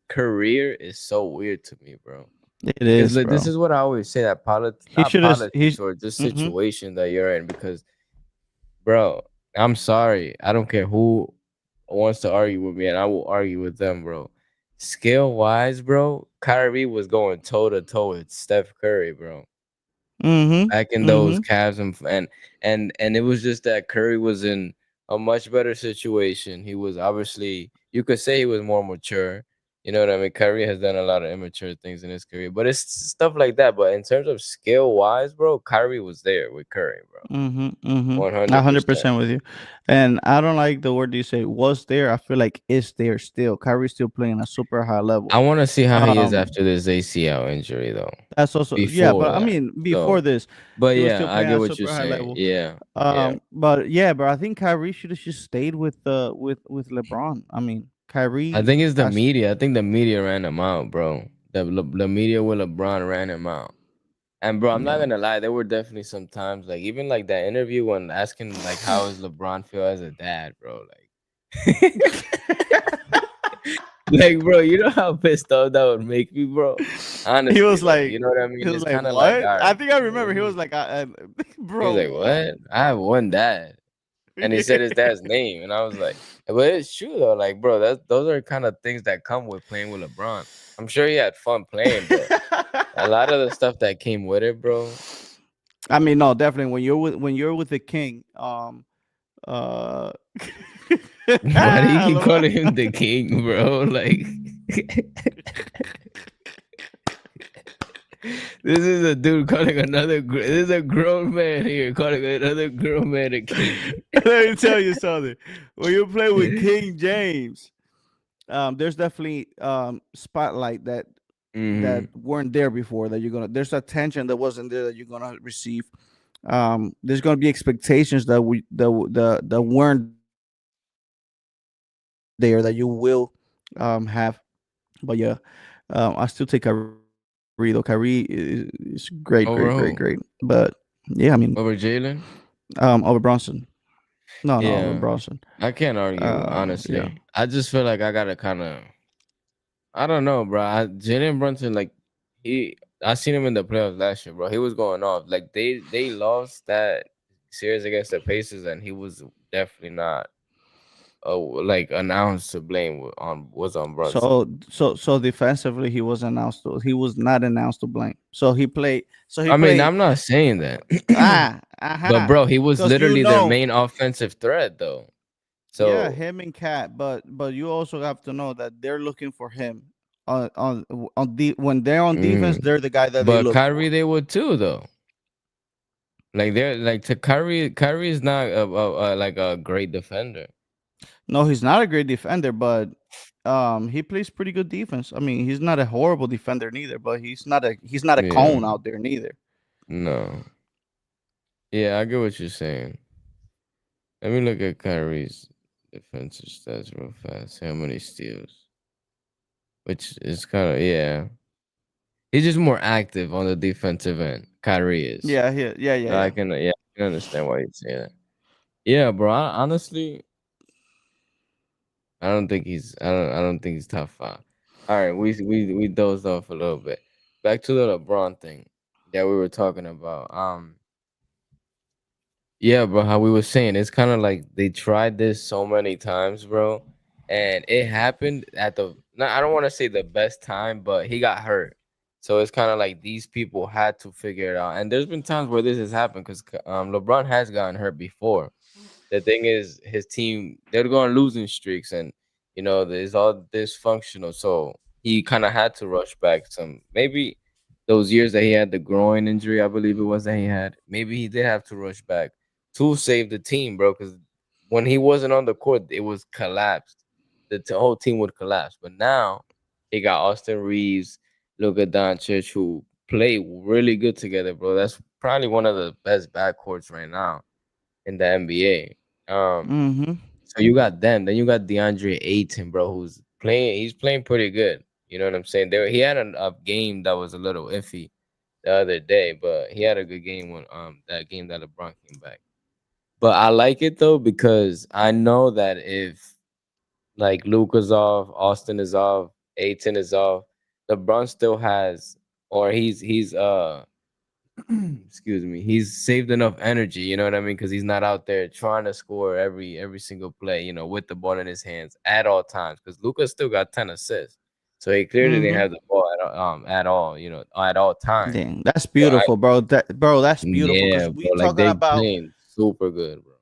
career is so weird to me, bro. It Because is, like, this bro. is what I always say, that He not should have. politics He. or just Mm-hmm. situation that you're in. Because bro, I'm sorry, I don't care who wants to argue with me, and I will argue with them, bro. Skill wise, bro, Kyrie was going toe to toe with Steph Curry, bro, Mm-hmm. back in those Mm-hmm. Cavs, and it was just that Curry was in a much better situation. He was obviously, you could say he was more mature. You know what I mean? Kyrie has done a lot of immature things in his career, but it's stuff like that. But in terms of skill wise, bro, Kyrie was there with Curry, bro. Mm-hmm. Mm-hmm. A hundred 100%. percent with you. And I don't like the word you say was there. I feel like it's there still. Kyrie's still playing a super high I level. want to see how he is Um, after this ACL injury, though. that's also yeah, Before but I that, mean before so, this, but he was yeah, still I playing get at what you're super high saying. level. Yeah, yeah. But yeah, but I think Kyrie should have just stayed with LeBron. I mean, I Kyrie think it's the has media. I think the media ran him out, bro. The media with LeBron ran him out. And bro, I'm not yeah. gonna lie, there were definitely some times, like even like that interview when asking like how is LeBron feel as a dad, bro. Like, like bro, you know how pissed off that would make me, bro. he Honestly, was though, like you know what I he mean? was It's like kind of like, what? all I right. think I remember. He was like, He was bro, like, what? what? I have one dad. And he said his dad's name, and I was like, but it's true though. Like, bro, those are kind of things that come with playing with LeBron. I'm sure he had fun playing, but a lot of the stuff that came with it, bro. I mean, no, definitely when you're with the king, uh, Why do you keep LeBron- calling him the king, bro? Like, this is a dude calling this is a grown man here calling another grown man a king. let me tell you something. When you play with King James, there's definitely spotlight that Hmm. weren't there before that you're gonna. There's attention that wasn't there that you're gonna receive. There's gonna be expectations that weren't there that you will have. But yeah, I still take Kyrie though. Kyrie is great, great, great, great. But Over who? yeah, I mean, Over Jalen? over Bronson. No, no, over Yeah, Bronson. I can't argue, Yeah. honestly. I just feel like I gotta kind of, I don't know, bro. Jalen Brunson, like, I seen him in the playoffs last year, bro. He was going off. Like, they lost that series against the Pacers, and he was definitely not like announced to blame was on Brunson. So defensively, he was announced to. He was not announced to blame. So he played. So he I mean, played. I'm not saying that, but Uh-huh. bro, he was Because you literally their know, main offensive threat, though. yeah, So him and Cat. But you also have to know that they're looking for him when they're on defense. mhm. They're the guy that they But look Kyrie, for. they would too, though. Like they're like to Kyrie. Kyrie is not like a great defender. No, he's not a great defender, but he plays pretty good defense. I mean, he's not a horrible defender neither, but he's not a Yeah, cone out there neither. no. Yeah, I get what you're saying. Let me look at Kyrie's defensive stats real fast. How many steals? Which is kind of, yeah. He's just more active on the defensive end. Kyrie is. Yeah. I can understand why you say that. Yeah, bro. Honestly, I don't think he's top five. All right, we dozed off a little bit. Back to the LeBron thing that we were talking about. Yeah, bro, how we were saying, it's kind of like they tried this so many times, bro, and it happened at the not, I don't want to say the best time, but he got hurt. So it's kind of like these people had to figure it out. And there's been times where this has happened because LeBron has gotten hurt before. The thing is, his team they're going losing streaks, and there's all dysfunctional. So he kind of had to rush back some. Maybe those years that he had the groin injury, I believe it was that he had. Maybe he did have to rush back to save the team, bro. Because when he wasn't on the court, it was collapsed. The whole team would collapse. But now he got Austin Reeves, Luka Doncic, who play really good together, bro. That's probably one of the best backcourts right now in the NBA. Mm-hmm. So you got them. Then you got DeAndre Ayton, bro, who's playing. He's playing pretty good. You know what I'm saying? He had a game that was a little iffy the other day, but he had a good game when that game that LeBron came back. But I like it though because I know that if like Luka's off, Austin is off, Ayton is off, LeBron still has, or he's excuse me, he's saved enough energy, you know what I mean? Because he's not out there trying to score every single play, with the ball in his hands at all times. Because Luka still got 10 assists, so he clearly didn't Mm-hmm. have the ball at all, at all times. Dang, that's So I beautiful, bro. That's beautiful yeah, because bro, like they playing super good, bro,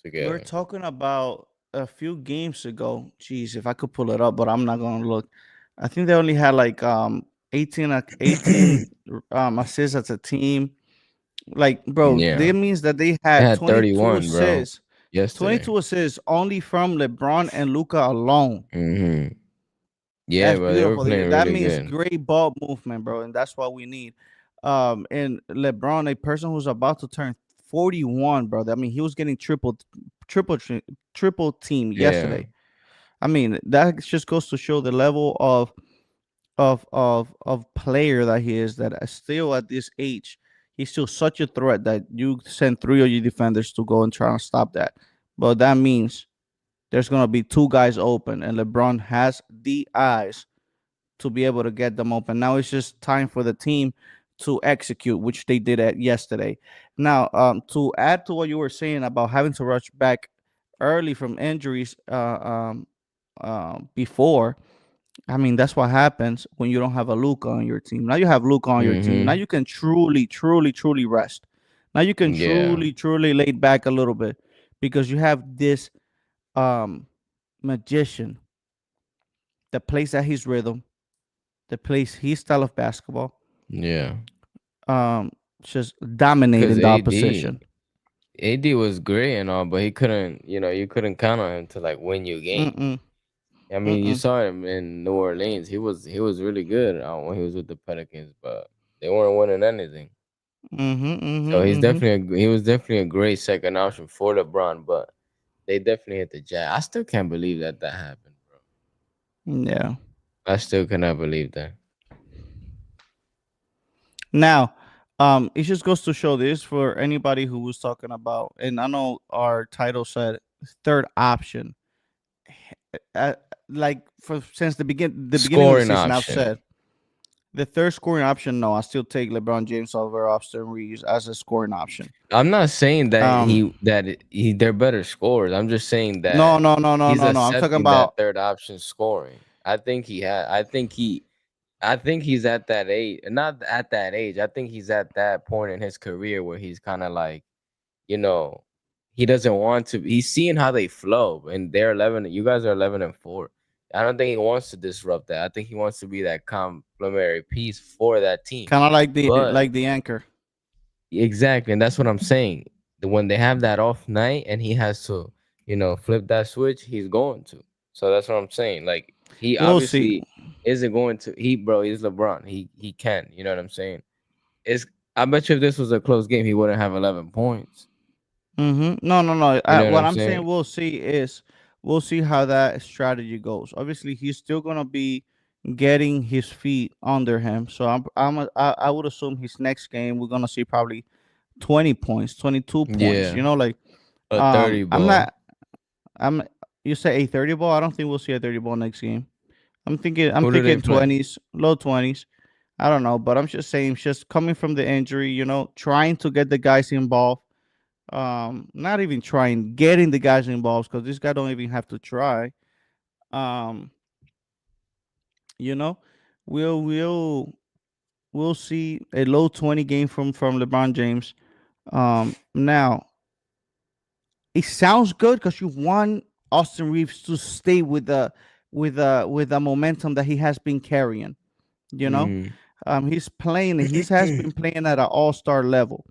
we're together. talking about a few games ago. Jeez, if I could pull it up, but I'm not gonna look. I think they only had like 18 assists as a team. Like, bro, Yeah, that means that they they had had 22 31, bro, assists. yesterday. 22 assists only from LeBron and Luca alone. Hmm. Yeah, That's bro, they were beautiful. playing That really means good. great ball movement, bro, and that's what we need. And LeBron, a person who's about to turn 41, bro. I mean, he was getting triple, tri- triple team Yeah, yesterday. I mean, that just goes to show the level of player that he is. That still at this age, he's still such a threat that you send three of your defenders to go and try and stop that. But that means there's gonna be two guys open, and LeBron has the eyes to be able to get them open. Now it's just time for the team to execute, which they did at yesterday. Now, to add to what you were saying about having to rush back early from injuries, before. I mean, that's what happens when you don't have a Luca on your team. Now you have Luca on your team. Now hmm, you can truly rest. Now you can yeah, truly lay back a little bit because you have this um magician that plays at his rhythm, that plays his style of basketball, yeah. um, just Cause dominating the AD, opposition. AD was great and all, but he couldn't, you couldn't count on him to like win you games. Mm-mm, I mean, you mm-mm, saw him in New Orleans. He was really good when he was with the Pelicans, but they weren't winning anything. So mm-hmm. he was definitely a great second option for LeBron, but they definitely hit the jack. I still can't believe that happened, bro. Yeah. I still cannot believe that. Now, it just goes to show this for anybody who was talking about, and I know our title said third option. Uh, like for since the beginning of the Scoring season, I've option. said the third scoring option. No, I still take LeBron James over Austin Reeves as a scoring option. I'm not saying that Um, they're better scorers. I'm just saying no, that no, no, no, he's no, no. I'm talking accepting that about third option scoring. I think he's at that age. Not at that age. I think he's at that point in his career where he's kind of like, you know, he doesn't want to. He's seeing how they flow, and they're 11. You guys are 11-4. I don't think he wants to disrupt that. I think he wants to be that complementary piece for that team. kind of like the But anchor. exactly, and that's what I'm saying. When they have that off night and he has to, flip that switch, he's going to. So that's what I'm saying. Like he We'll see. obviously isn't going to. He's LeBron. He can. You know what I'm saying? It's. I bet you if this was a close game, he wouldn't have 11 points. No, no, no. You know what What I'm I'm saying, saying? we'll see how that strategy goes. Obviously, he's still gonna be, getting his feet under him. So I would assume his next game we're gonna see probably 20 points, 22 points. Yeah, Like a 30 I'm ball. not I'm you say a 30 ball. I don't think we'll see a 30 ball next game. I'm Who do they thinking play? 20s, low 20s. I don't know, but I'm just saying, just coming from the injury, trying to get the guys involved. Not even trying, getting the guys involved because this guy don't even have to try. Um, you know, we'll we'll we'll see a low 20 game from LeBron James. Now it sounds good because you want Austin Reeves to stay with the momentum that he has been carrying. You know, Mm. he's playing. He has been playing at an all-star level.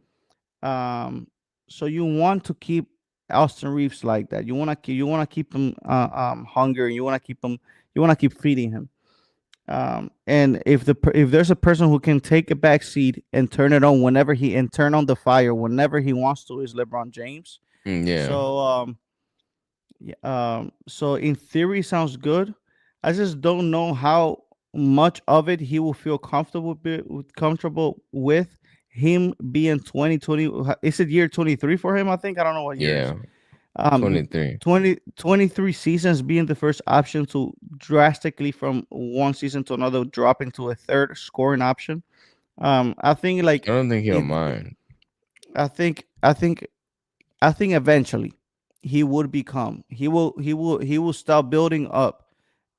Um, so you want to keep Austin Reeves like that. You want to keep him hungry. You want to keep him. You want to keep feeding him. And if there's a person who can take a back seat and turn it on and turn on the fire whenever he wants to, is LeBron James. Yeah. So so in theory sounds good. I just don't know how much of it he will feel comfortable with him being 2020. Is it year 23 for him? I think I don't know what year it is. Yeah. Um 23. 23 seasons being the first option to drastically from one season to another drop into a third scoring option. I think I like don't think he'll it mind. I think I think I think eventually he will start building up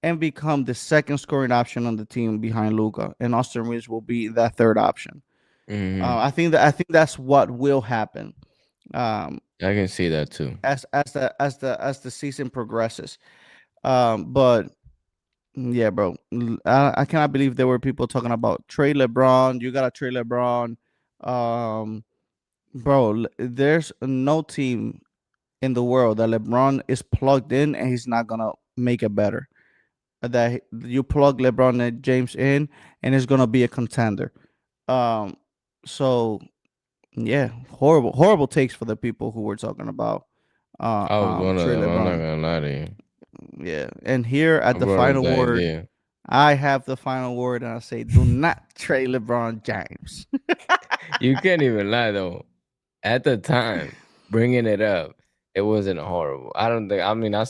and become the second scoring option on the team behind Luca, and Austin Reeves will be that third option. Hmm. I think that's what will happen. Um, I can see that too. as the season progresses. But yeah, bro, I cannot believe there were people talking about trade LeBron. You gotta trade LeBron. Um, bro, there's no team in the world that LeBron is plugged in and he's not gonna make it better. That you plug LeBron and James in and it's gonna be a contender. Um, so yeah, horrible takes for the people who were talking about I was one of Trey them. I'm not LeBron. gonna lie to you. Yeah, and here I at the brought up final the word, idea. I have the final word, and I say, do not trade LeBron James. You can't even lie though. At the time, bringing it up, it wasn't horrible. I don't think. I mean, I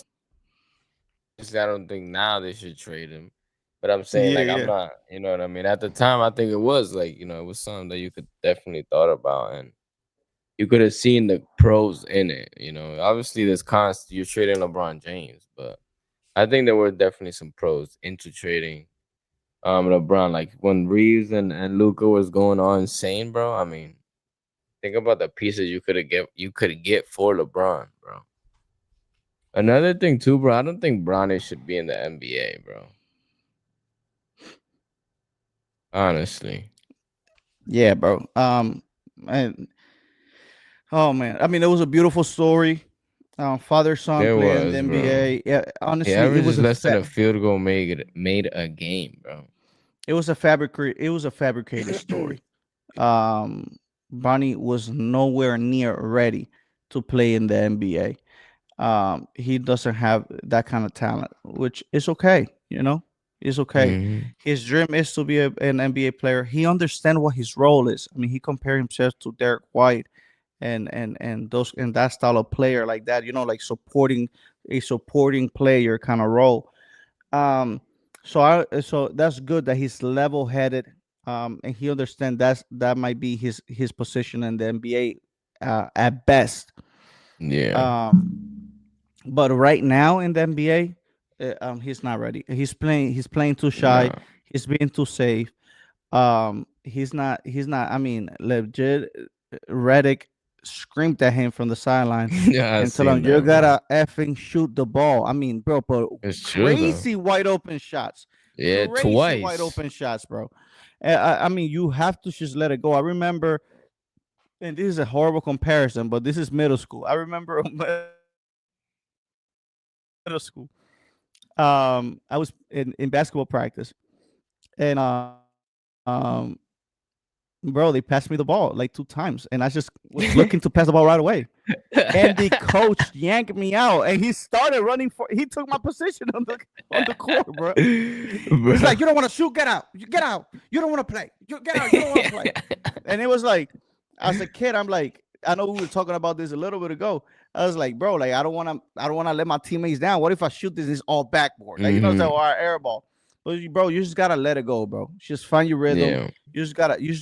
don't think now they should trade him. But I'm saying Yeah, like I'm yeah. not. You know what I mean? At the time, I think it was like it was something that you could definitely thought about, and you could have seen the pros in it. Obviously there's cons. You're trading LeBron James, but I think there were definitely some pros into trading LeBron. Like when Reeves and Luca was going on insane, bro. I mean, think about the pieces you could get for LeBron, bro. Another thing too, bro. I don't think Bronny should be in the NBA, bro. Honestly, Yeah, bro. And oh man, I mean, it was a beautiful story. Father son there playing in the was, bro. NBA. Yeah, He honestly, it was averages a less than a field goal made a game, bro. fabricated story. Bronny was nowhere near ready to play in the NBA. He doesn't have that kind of talent, which is okay. It's okay. Hmm. His dream is to be an NBA player. He understands what his role is. I mean, he compared himself to Derek White and those and that style of player like that. Like supporting player kind of role. Um, so that's good that he's level headed. And he understands that might be his position in the NBA at best. Yeah. Um, but right now in the NBA, he's not ready. He's playing too shy. Nah. He's being too safe. He's not. I mean, legit. Reddick screamed at him from the sideline Yeah, I and told him, seen "You that, bro. gotta effing shoot the ball." I mean, bro, but It's true though. crazy wide open shots, Yeah, crazy wide twice. open shots, bro. I mean, you have to just let it go. I remember, and this is a horrible comparison, but this is middle school. I remember middle school. I was in basketball practice, and me and my friend, we were playing. bro, they passed me the ball like 2 times, and I just was looking to pass the ball right away. And the coach yanked me out, and he started running for. He took my position on the court, bro. He's like, "You don't want to shoot? Get out! You get out! You don't want to play! You get out! You don't want to play!" And it was like, as a kid, I'm like, I know we were talking about this a little bit ago. I was like, bro, like I don't want to let my teammates down. What if I shoot this all backboard? Like, you know, or air ball. But bro, you just gotta let it go, bro. Just find your rhythm. Yeah. You just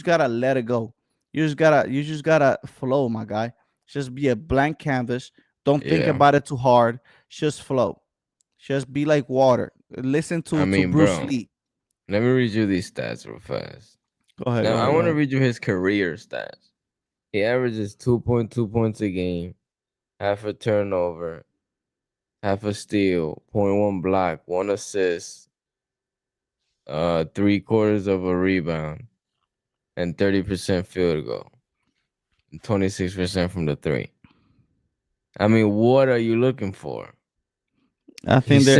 gotta let it go. You just gotta flow, my guy. Just be a blank canvas. Don't think about it too hard. Just flow. Just be like water. Listen to Bruce Lee. Let me read you these stats real fast. Go ahead. Now I want to read you his career stats. He averages 2.2 points a game, half a turnover, half a steal, 0.1 block, 1 assist, 3/4 of a rebound, and 30% field goal, and 26% from the three. I mean, what are you looking for? I think like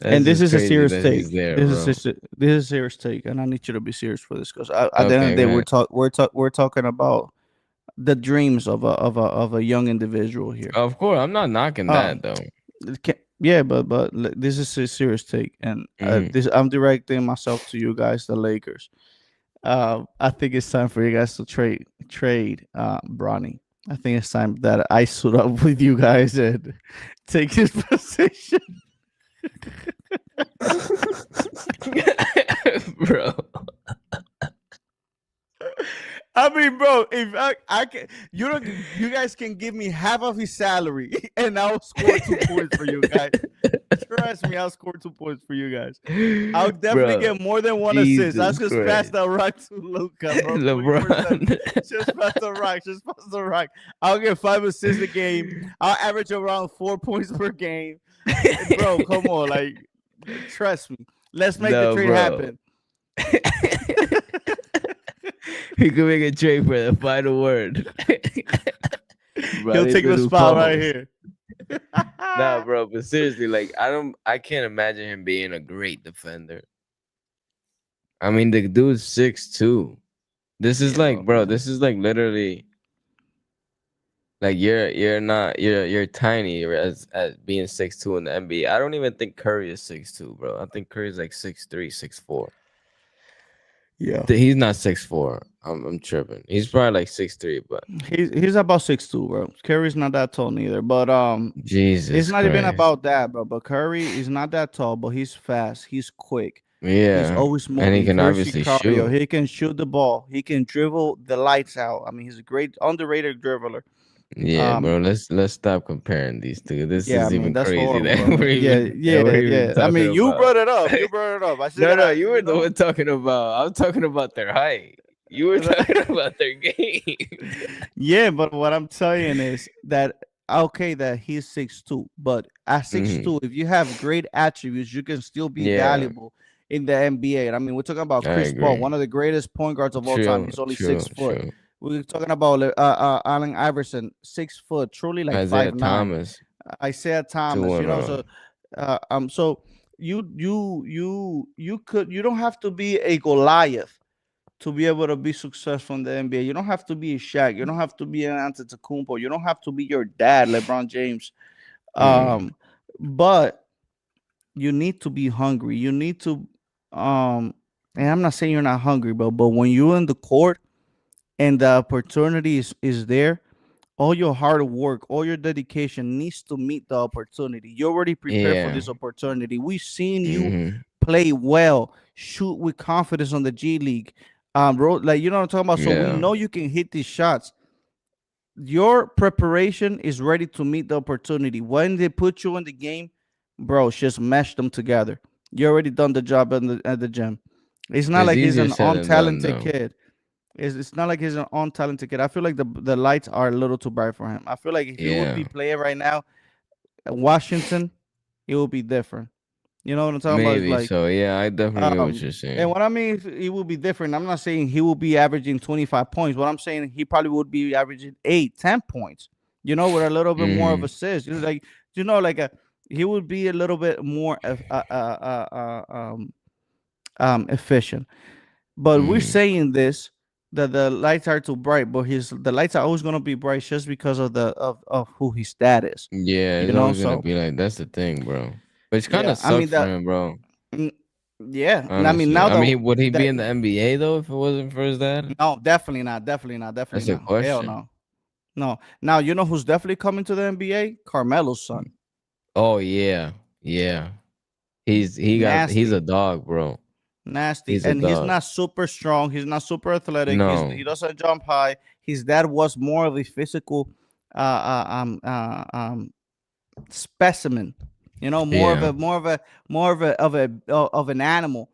and this is a serious take. This is a serious take, and I need you to be serious for this because at the end of the day, we're talking about the dreams of a young individual here. Of course, I'm not knocking that though. Yeah, but this is a serious take, and I'm directing myself to you guys, the Lakers. I think it's time for you guys to trade Bronny. I think it's time that I suit up with you guys and take his position. Bro. I mean, bro, if I can, you guys can give me half of his salary, and I'll score 2 points for you guys. Trust me, I'll score 2 points for you guys. I'll definitely get more than 1 assist. I'll just pass the rock to Luka, bro. LeBron. Just pass the rock. Just pass the rock. I'll get 5 assists a game. I'll average around 4 points per game. Bro, come on, like, trust me. Let's make the trade happen. He could make a trade for the final word. He'll take the spot right here. Nah, bro, but seriously, like I can't imagine him being a great defender. I mean, the dude's 6'2". This is this is like literally like you're tiny as being 6'2" in the NBA. I don't even think Curry is 6'2", bro. I think Curry's like 6'3", 6'4". Yeah, he's not 6'4". I'm tripping. He's probably like 6'3", but he's about 6'2", bro. Curry's not that tall neither, but Jesus, it's not even about that, bro. But Curry is not that tall, but he's fast. He's quick. Yeah, he's always moving. And he can obviously shoot. He can shoot the ball. He can dribble the lights out. I mean, he's a great underrated dribbler. Yeah, bro. Let's stop comparing these two. This is even crazy. Horrible, yeah. I mean, you brought it up. I said, no, you were the one talking about. I'm talking about their height. You were talking about their game. Yeah, but what I'm telling is that that he's 6'2", but at 6'2", if you have great attributes, you can still be valuable in the NBA. I mean, we're talking about Chris Paul, one of the greatest point guards of all time. He's only 6 foot. True. We're talking about Allen Iverson, 6 foot, truly like 5'9". Isaiah Thomas, you know. So you don't have to be a Goliath to be able to be successful in the NBA. You don't have to be a Shaq. You don't have to be an Antetokounmpo. You don't have to be your dad, LeBron James. But you need to be hungry. You need to and I'm not saying you're not hungry, but when you're in the court and the opportunity is there, all your hard work, all your dedication needs to meet the opportunity. You're already prepared for this opportunity. We've seen you play well, shoot with confidence on the G League. Like, you know what I'm talking about? So we know you can hit these shots. Your preparation is ready to meet the opportunity. When they put you in the game, bro, just mesh them together. You already done the job at the gym. It's not like he's an untalented kid. It's not like he's an untalented kid. I feel like the lights are a little too bright for him. I feel like if he would be playing right now at Washington, it would be different. You know what I'm talking about? Maybe so. Yeah, I definitely get what you're saying. And what I mean, it will be different. I'm not saying he will be averaging 25 points. What I'm saying, he probably would be averaging 8, 10 points. You know, with a little bit more of assists. It's like, he would be a little bit more efficient. But we're Mm. saying this that the lights are too bright, but his the lights are always gonna be bright just because of of who his dad is, Yeah, you it's know. always gonna So be like that's the thing, bro. Which kind yeah, of I mean sucks for that. him, bro. mm, Yeah, and I mean Honestly, now I mean, though would he be that in the NBA though if it wasn't for his dad? no, definitely not, definitely not, definitely That's a not. Hell question. no, no. Now you know who's definitely coming to the NBA? Carmelo's son. Oh yeah, yeah. He's Nasty. a dog, bro. Nasty, He's a and he's dog. not super strong. He's not super athletic. No, He doesn't jump high. His dad was more of a physical uh, uh, um, uh, um, specimen. You know, yeah, of an animal.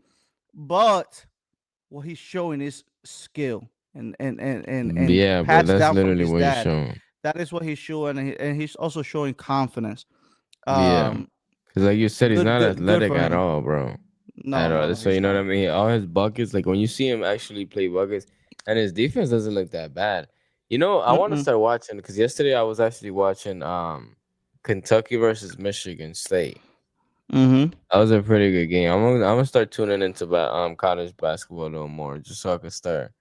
But what he's showing is skill and yeah, bro. pats That's down from literally his what he's dad. showing. That is what he's showing, and he's also showing confidence. Yeah, Um, because like you said, he's not good athletic for at him. all, bro. At No, no, all. no, So he's you know what not. I mean. All his buckets, like when you see him actually play buckets, and his defense doesn't look that bad. You know, I want to Mm-mm. start watching because yesterday I was actually watching Kentucky versus Michigan State. Mm-hmm. That was a pretty good game. I'm gonna start tuning into college basketball a little more, just so I can start,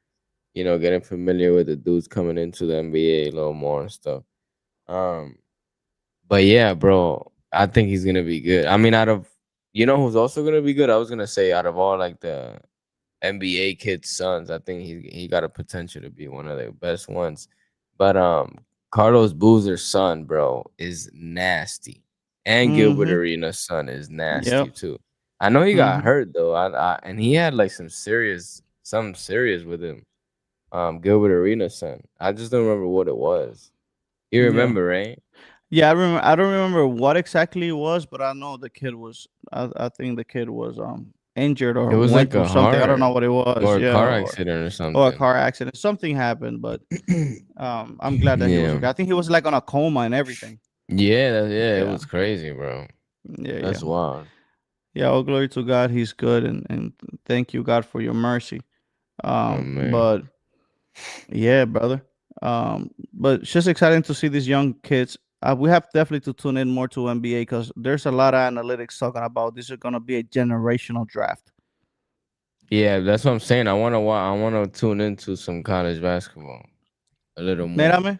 getting familiar with the dudes coming into the NBA a little more and stuff. Um, but yeah, bro, I think he's gonna be good. I mean, who's also gonna be good? I was gonna say out of all like the NBA kids' sons, I think he got a potential to be one of the best ones. But Carlos Boozer's son, bro, is nasty, and Gilbert Mm-hmm. Arenas' son is nasty Yep. too. I know he got Mm-hmm. hurt though, and he had like something serious with him. Gilbert Arenas' son. I just don't remember what it was. You Yeah. remember, right? Yeah, I remember. I don't remember what exactly it was, but I know the kid was. I think the kid was injured It or was went like through a something. I don't heart know what it was. or a Yeah, car accident or or a something. car accident. Something happened, but I'm glad that he was Yeah. okay. I think he was like on a coma and everything. Yeah, it Yeah, was crazy, bro. yeah, yeah, That's wild. yeah. All glory to God. He's good, and thank you, God, for your mercy. Oh man. But yeah, brother. But it's just exciting to see these young kids. We have definitely to tune in more to NBA because there's a lot of analytics talking about this is gonna be a generational draft. Yeah, that's what I'm saying. I wanna tune into some college basketball a little more. Mírame,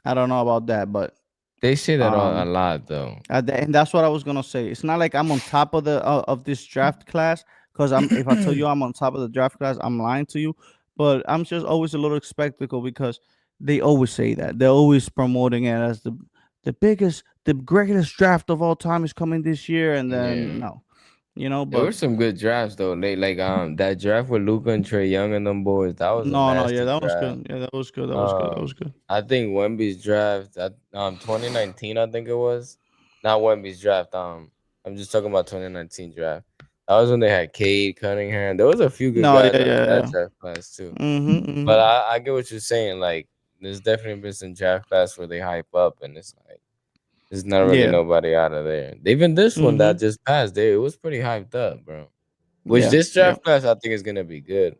I don't know about that, but They say that a um, lot though. and that's what I was gonna say. It's not like I'm on top of the of this draft class because I'm. If I tell you I'm on top of the draft class, I'm lying to you. But I'm just always a little skeptical because they always say that they're always promoting it as the biggest, the greatest draft of all time is coming this year, and then Yeah. no, you know. There But were some good drafts though. They like that draft with Luca and Trey Young and them boys. That was a no, no, yeah, nasty that was draft. good. Yeah, that was good. That was good. That was good. I think Wemby's draft at 2019, I think it was. Not Wemby's draft. I'm just talking about 2019 draft. That was when they had Cade Cunningham. There was a few good No, guys yeah, in yeah, that yeah. draft class too. Mm-hmm, But mm-hmm. I get what you're saying. Like, there's definitely been some draft class where they hype up, and it's like there's not really Yeah. nobody out of there. Even this one Mm-hmm. that just passed, it was pretty hyped up, bro. Which Yeah. this Yeah. draft class I think is gonna be good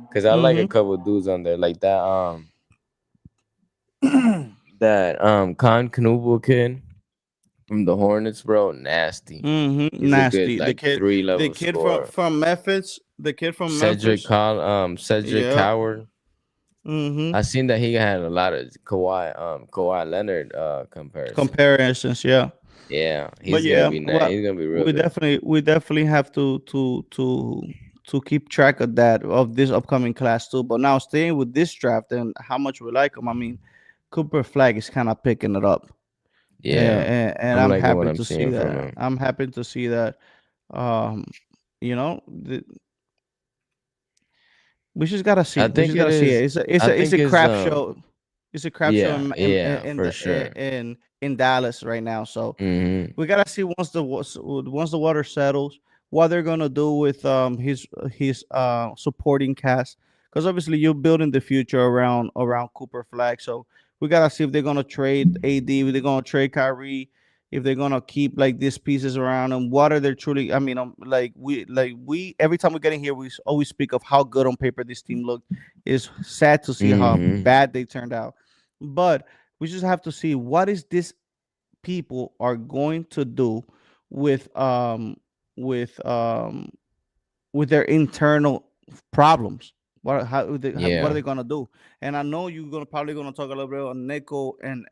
because I like a Mm-hmm. couple dudes on there like that. That Khan Knuble kid from the Hornets, bro, nasty. Mm-hmm. He's a good Nasty. like three The level kid scorer. from Memphis. The kid from Memphis. Cedric Yeah. Coward. Mm-hmm. I seen that he had a lot of Kawhi Leonard comparisons. Comparisons. Yeah. Yeah, But yeah, he's gonna be real we good. definitely have to keep track of that of this upcoming class too. But now staying with this draft and how much we like him, I mean, Cooper Flag is kind of picking it up, Yeah, and I'm I'm liking what happy I'm to see seeing from that. him. I'm happy to see that. Um, you know, we just gotta see I it. We think just it gotta see it. is. It's I a think it's crap show. It's a crap show yeah, for sure. in Dallas right now. So Hmm. we gotta see once the water settles what they're gonna do with his supporting cast because obviously you're building the future around Cooper Flag. So we gotta see if they're gonna trade AD, if they're gonna trade Kyrie, if they're gonna keep like these pieces around and what are they truly. I mean, we every time we get in here we always speak of how good on paper this team looked. It's sad to see how Hmm. bad they turned out, but we just have to see what is this people are going to do with with um with their internal problems. What are Yeah. they gonna do? And I know you're gonna probably gonna talk a little bit on Nico and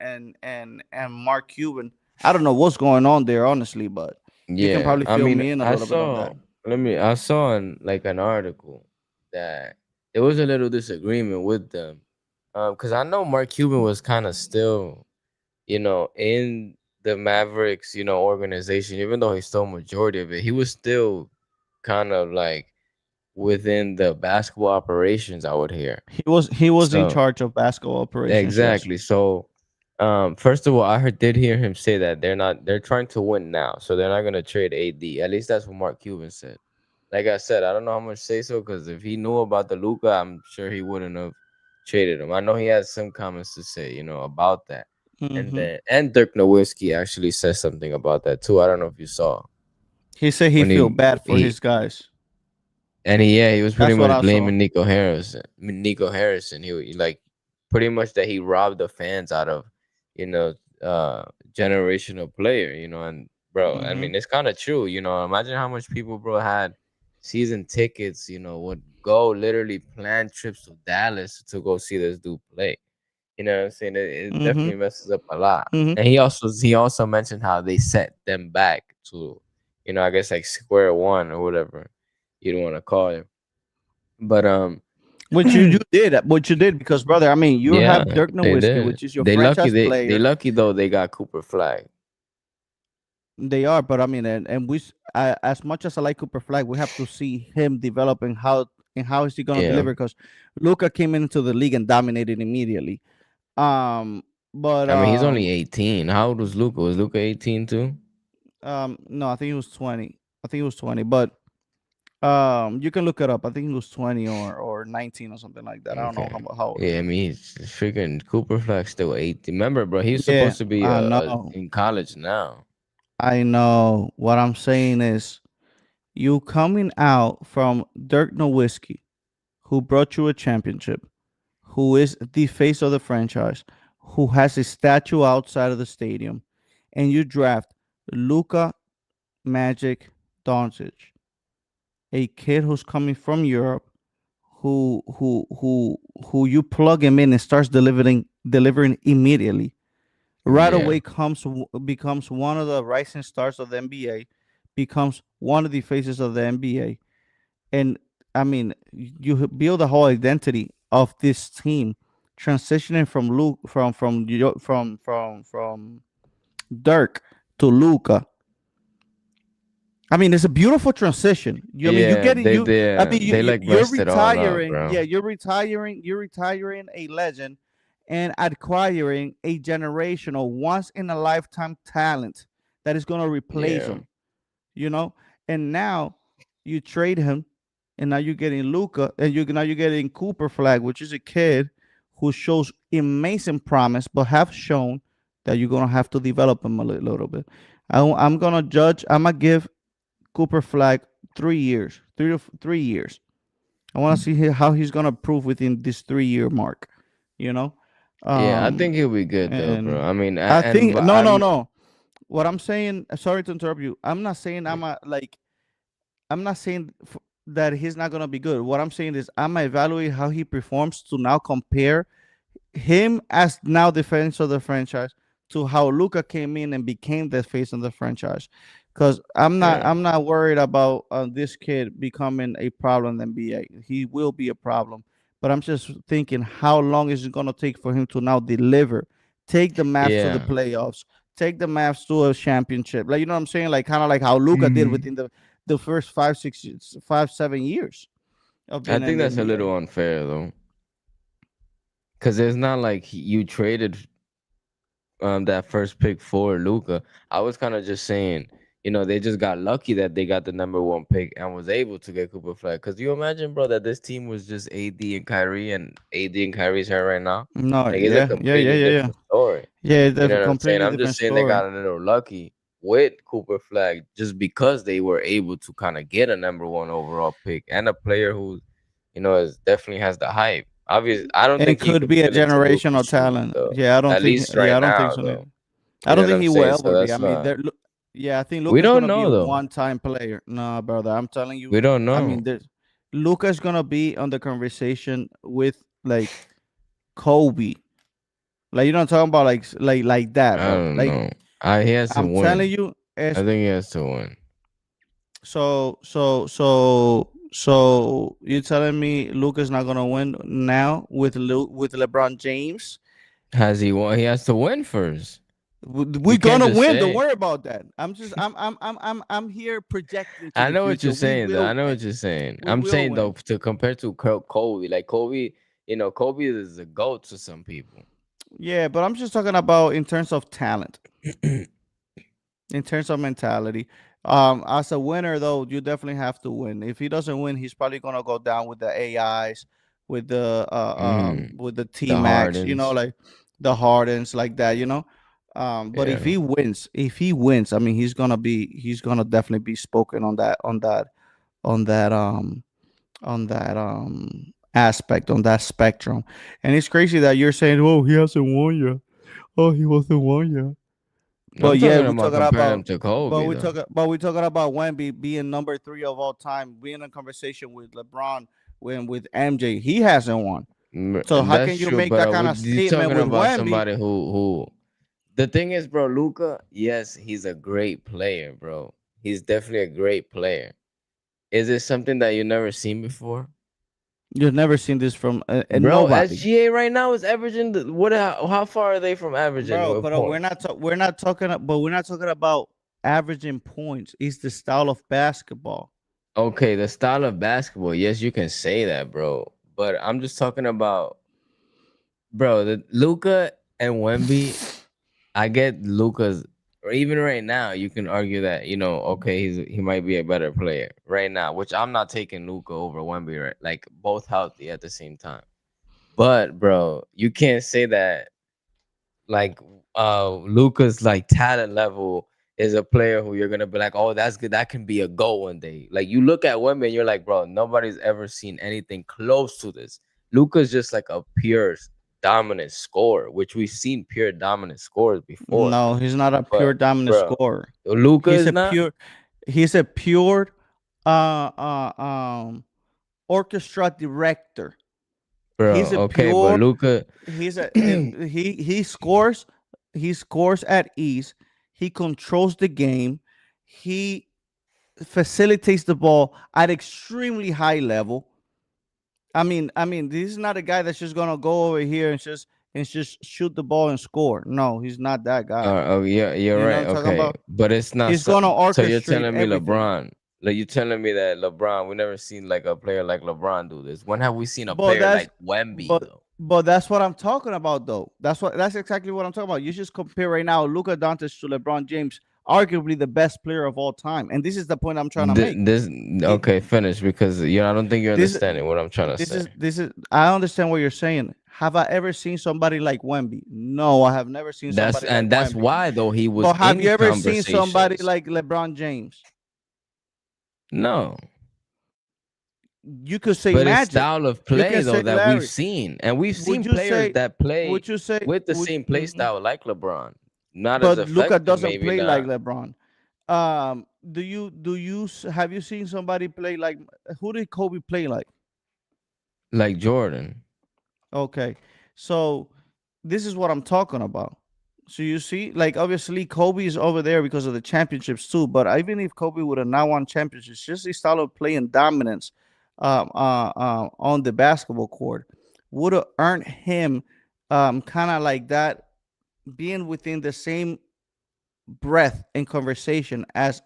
Mark Cuban. I don't know what's going on there, honestly, but you can Yeah. probably I fill mean, me in a little bit on that. I saw in like an article that there was a little disagreement with them. Because I know Mark Cuban was kind of still, in the Mavericks, organization, even though he stole majority of it, he was still kind of like within the basketball operations, I would hear. He was in So charge of basketball operations. Yes. exactly. So first of all, did hear him say that they're trying to win now, so they're not gonna trade AD. At least that's what Mark Cuban said. Like I said, I don't know how much say so because if he knew about the Luca, I'm sure he wouldn't have traded him. I know he has some comments to say, about that. Hmm. And Dirk Nowitzki actually says something about that too. I don't know if you saw He said he when feel bad for he his guys. and he was pretty That's what much I saw. blaming Nico Harrison. I mean, Nico Harrison, he like pretty much that he robbed the fans out of, you know, uh generational player, and bro, I Hmm. mean it's kind of true, Imagine how much people, bro, had season tickets, would go literally plan trips to Dallas to go see this dude play. You know what I'm saying? It Hmm. definitely messes up a lot. Hmm. And he also mentioned how they set them back to, I guess like square one or whatever you don't want to call it. But Which you did, what you did, because brother, I mean, you yeah, have Dirk they Nowitzki, did. which is your They lucky franchise they player. lucky though they got Cooper Flag. They are, but I mean, as much as I like Cooper Flag, we have to see him develop and how is he gonna Yeah. deliver? Because Luca came into the league and dominated immediately. Um, but I mean he's only 18. How old was Luca? Was Luca 18 too? no, I think he was 20. I think he was 20, but you can look it up. I think he was 20 or 19 or something like that. I don't know Okay. how old he Yeah, I is. mean he's freaking Cooper Flag still 18. Remember, bro, he's Yeah, supposed to be I know. in college now. I know. What I'm saying is, you coming out from Dirk Nowitzki, who brought you a championship, who is the face of the franchise, who has a statue outside of the stadium, and you draft Luka Magic Doncic, a kid who's coming from Europe, who you plug him in and starts delivering immediately. Right Yeah. away becomes one of the rising stars of the NBA, becomes one of the faces of the NBA, and I mean, you build a whole identity of this team, transitioning from Luke from Dirk to Luca. I mean, it's a beautiful transition. I mean, you Yeah, get it. I mean, they like you're messed it all up, retiring. bro. Yeah, you're retiring. You're retiring a legend and acquiring a generational, once in a lifetime talent that is going to replace Yeah. him. You know, and now you trade him, and now you're getting Luca, and you're getting Cooper Flag, which is a kid who shows amazing promise, but have shown that you're gonna have to develop him a little bit. I'm gonna judge. I'm gonna give Cooper Flag 3 years, 3 years. I want to see how he's gonna prove within this 3 year mark. You know, Yeah, I um, think he'll be good though, bro. and I mean, I and think but no, no, I'm no. What I'm saying, sorry to interrupt you. I'm not saying I'm not saying that he's not gonna be good. What I'm saying is I'm gonna evaluate how he performs to now compare him as now the face of the franchise to how Luca came in and became the face of the franchise. Because yeah, I'm not worried about this kid becoming a problem in the NBA. He will be a problem, but I'm just thinking how long is it gonna take for him to now deliver, take the Mavs to the yeah. playoffs, take the Mavs to a championship. Like, you know what I'm saying? Like, kind of like how Luca did Hmm. within the first 5, 6, 5, 7 years of I being in think the that's a NBA. little unfair though, because it's not like you traded that first pick for Luca. I was kind of just saying, they just got lucky that they got the number one pick and was able to get Cooper Flag. Cause you imagine, bro, that this team was just AD and Kyrie, and AD and Kyrie's here right now. No, Like it's a yeah, yeah, yeah, completely yeah, yeah. different story. Yeah, it's You a know what I'm saying? completely I'm different just saying they story. got a little lucky with Cooper Flag just because they were able to kind of get a number one overall pick and a player who, is definitely has the hype. Obviously, I don't And think he could could be a fill into Luka's generational shoes talent. though. Yeah, I don't At think. least Yeah, right I don't think now so though. neither. I You know don't what think I'm he will saying? So ever be. I that's mean, not. yeah, I think We Luca's don't gonna be know a though. one-time player. No, brother, I'm telling you. We don't I know. mean, Luca's gonna be on the conversation with like Kobe. Like you know what I'm talking about, like that, I bro. don't Like know. He has to I'm telling win. you, I as think he has to win. so you're telling me Luca's not gonna win now with with LeBron James? Has he won? He has to win first. We're You can't gonna just win. Don't say. worry about that. I'm here projecting to I the know what future. you're We saying, though. I will know what win. you're saying. We I'm will saying though, win. to compare to Kobe, like Kobe, Kobe is a goat to some people. Yeah, but I'm just talking about in terms of talent, in terms of mentality. As a winner though, you definitely have to win. If he doesn't win, he's probably gonna go down with the AIs, Hmm. with the T The Max, Hardens, like the Hardens, like that. But yeah. if he wins, I mean, he's gonna definitely be spoken on that aspect, on that spectrum. And it's crazy that you're saying, oh, he hasn't won yet. Oh, he wasn't won yet. I'm But yeah, talking about comparing him to Kobe, though. we're talking about Wemby being number three of all time, being in conversation with LeBron, when with MJ, he hasn't won. So how That's can you true, make but that kind of you statement talking with about Wemby? somebody who. The thing is, bro, Luca. Yes, he's a great player, bro. He's definitely a great player. Is it something that you never seen before? You've never seen this from Bro, nobody, SGA right now is averaging what? How far are they from averaging bro. But points? we're not talking about averaging points. It's the style of basketball. Okay, the style of basketball. Yes, you can say that, bro. But I'm just talking about, bro, the Luca and Wemby. I get Luca's, or even right now, you can argue that okay, he might be a better player right now, which I'm not taking Luca over Wemby, right? Like both healthy at the same time. But bro, you can't say that like Luca's like talent level is a player who you're gonna be like, oh, that's good. That can be a goal one day. Like you look at women, and you're like, bro, nobody's ever seen anything close to this. Luca's just like a pure dominant scorer, which we've seen pure dominant scores before. No, he's not a pure But dominant bro, scorer. Luca He's is a not, pure he's a pure uh uh um orchestra director. bro. He's a Okay, but pure Luca, he's a he scores at ease. He controls the game. He facilitates the ball at extremely high level. I mean, this is not a guy that's just gonna go over here and just shoot the ball and score. No, he's not that guy. oh yeah, you're You know what right. I'm talking Okay, about? but it's not He's so. gonna So you're orchestrate telling me everything. LeBron? Like you telling me that LeBron? We never seen like a player like LeBron do this. When have we seen a But player that's like Wemby but though? but that's what I'm talking about though. That's exactly what I'm talking about. You just compare right now Luka Doncic to LeBron James, arguably the best player of all time. And this is the point I'm trying to make. This It okay, finish because I don't think you're this understanding what I'm trying to say. this is I understand what you're saying. Have I ever seen somebody like Wemby? No, I have never seen That's somebody like and that's Wemby. why though he was But have in you ever seen somebody conversations. like LeBron James? No, You could say but his Magic. style of You play can though say that we've Larry. seen, and we've Would seen you players say? that play Would you say? with the Would same play mhm. style like LeBron, not as But Luca effective, doesn't maybe play like not. LeBron. Have you seen somebody play like who did Kobe play like? Like Jordan. Okay, so this is what I'm talking about. So you see, like obviously Kobe is over there because of the championships too. But even if Kobe would have not won championships, just his style of play and dominance on the basketball court would have earned him kind of like that, being within the same breath and conversation as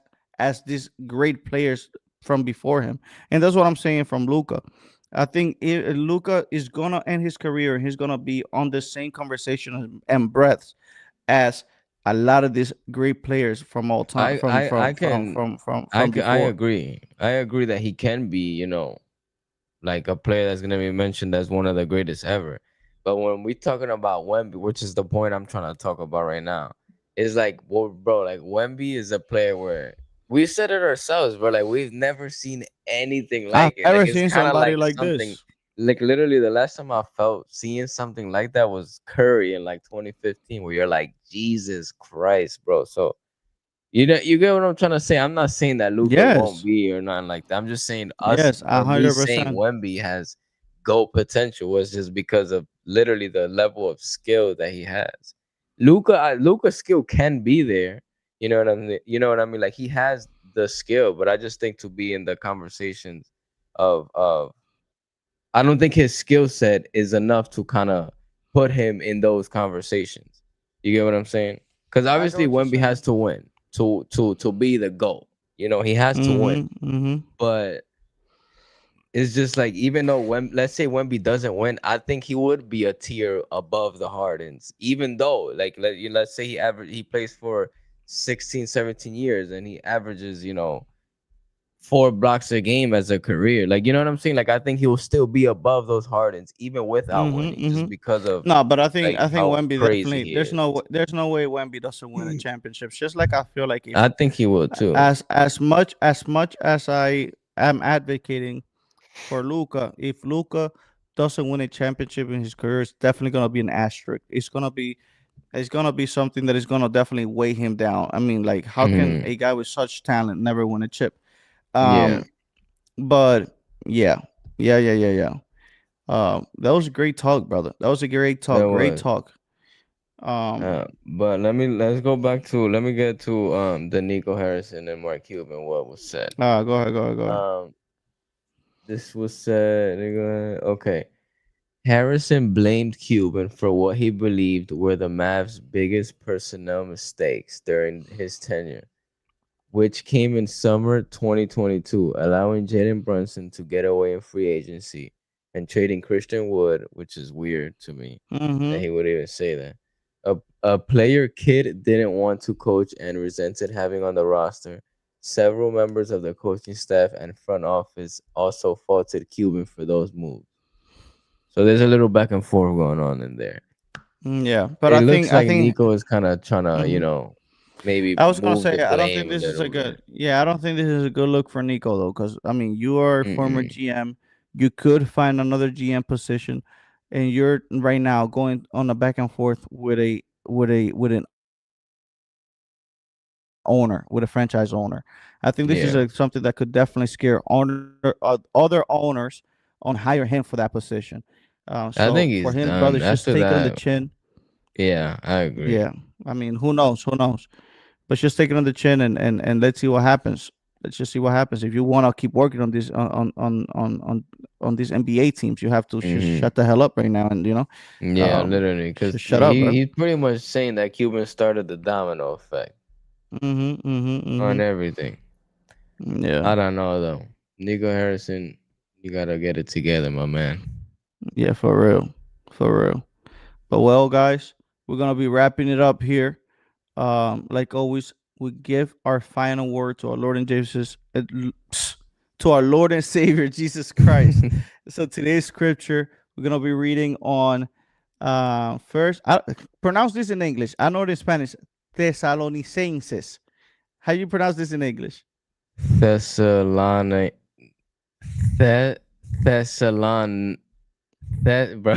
these great players from before him. And that's what I'm saying from Luca. I think Luca is gonna end his career and he's gonna be on the same conversation and breaths as a lot of these great players from all time I can from I before. agree. I agree that he can be, like a player that's gonna be mentioned as one of the greatest ever. But when we talking about Wemby, which is the point I'm trying to talk about right now, is like, well, bro, like Wemby is a player where we said it ourselves, bro. Like we've never seen anything I've like it. Like never it's seen kind of somebody like like something this. like literally the last time I felt seeing something like that was Curry in like 2015, where you're like, Jesus Christ, bro. So you get what I'm trying to say. I'm not saying that Luca won't Yes, be or nothing like that. I'm just saying us yes, a when we hundred saying percent. Wemby has GOAT potential was just because of literally the level of skill that he has. Luca's skill can be there. You know what I mean? You know what I mean? Like he has the skill, but I just think to be in the conversations of I don't think his skill set is enough to kind of put him in those conversations. You get what I'm saying? Because I get obviously what you're Wemby has saying. to win to be the GOAT. You know, he has to win. Mm-hmm. But it's just like even though let's say Wemby doesn't win, I think he would be a tier above the Hardens. Even though like let's say he plays for 16, 17 years and he averages, 4 blocks a game as a career. Like, you know what I'm saying? Like, I think he will still be above those Hardens even without winning, Mm-hmm. just because of No, but like I think how Wemby crazy definitely. he is. There's no way Wemby doesn't win a championship. Just like I feel like if I think he will too. as much as I am advocating for Luca, if Luca doesn't win a championship in his career, it's definitely gonna be an asterisk. It's gonna be something that is gonna definitely weigh him down. I mean, like how can Hmm. a guy with such talent never win a chip? Yeah, Um, but yeah, yeah. That was a great talk, brother. That was a great talk. that Great was. talk. Um, But let's go back to let me get to the Nico Harrison and Mark Cuban what was said. go ahead, go ahead, go ahead. Um, this was said. Okay. Harrison blamed Cuban for what he believed were the Mavs' biggest personnel mistakes during his tenure, which came in summer 2022, allowing Jalen Brunson to get away in free agency and trading Christian Wood, which is weird to me that Mm-hmm. he would even say that. A player kid didn't want to coach and resented having on the roster. Several members of the coaching staff and front office also faulted Cuban for those moves. So there's a little back and forth going on in there. Yeah, but It looks I like think. Nico is kind of trying to, Mhm. maybe I was gonna move say the I don't think blame a this is a little good. bit. Yeah, I don't think this is a good look for Nico though, because I mean you are a former Mm-mm. GM. You could find another GM position, and you're right now going on a back and forth with an owner, with a franchise owner. I think this is Yeah, something that could definitely scare other owners on hire him for that position. I So think for he's him, brother, done. just After take it on the that, chin. yeah, I agree. Yeah, I mean, who knows? Who knows? But just take it on the chin and let's see what happens. Let's just see what happens. If you want to keep working on this on these NBA teams, you have to just Hmm. shut the hell up right now and Yeah, literally, because just shut up, bro. he's pretty much saying that Cuban started the domino effect on Mm-hmm. everything. Yeah, I don't know though. Nico Harrison, you gotta get it together, my man. yeah, for real, for real. But well, guys, we're gonna be wrapping it up here. Like always, we give our final word to our Lord and Jesus, to our Lord and Savior Jesus Christ. So today's scripture we're gonna be reading on first. I pronounce this in English. I know it in Spanish. Thessalonicenses. How you pronounce this in English? Thessalonic, the Thessalon, that bro,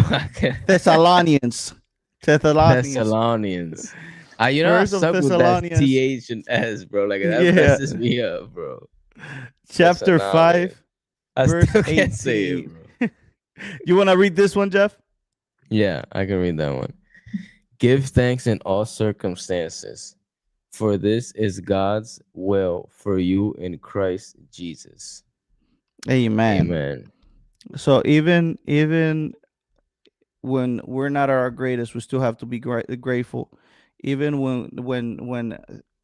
Thessalonians. Thessalonians. Thessalonians. I First of suck with that Thessalonians. th and s, bro. Like that Yeah. messes me up, bro. Chapter Thessalonians. 5, I verse still can't say it, 18. bro. You want to read this one, Jeff? Yeah, I can read that one. Give thanks in all circumstances, for this is God's will for you in Christ Jesus. Amen. Amen. So even when we're not at our greatest, we still have to be grateful. Even when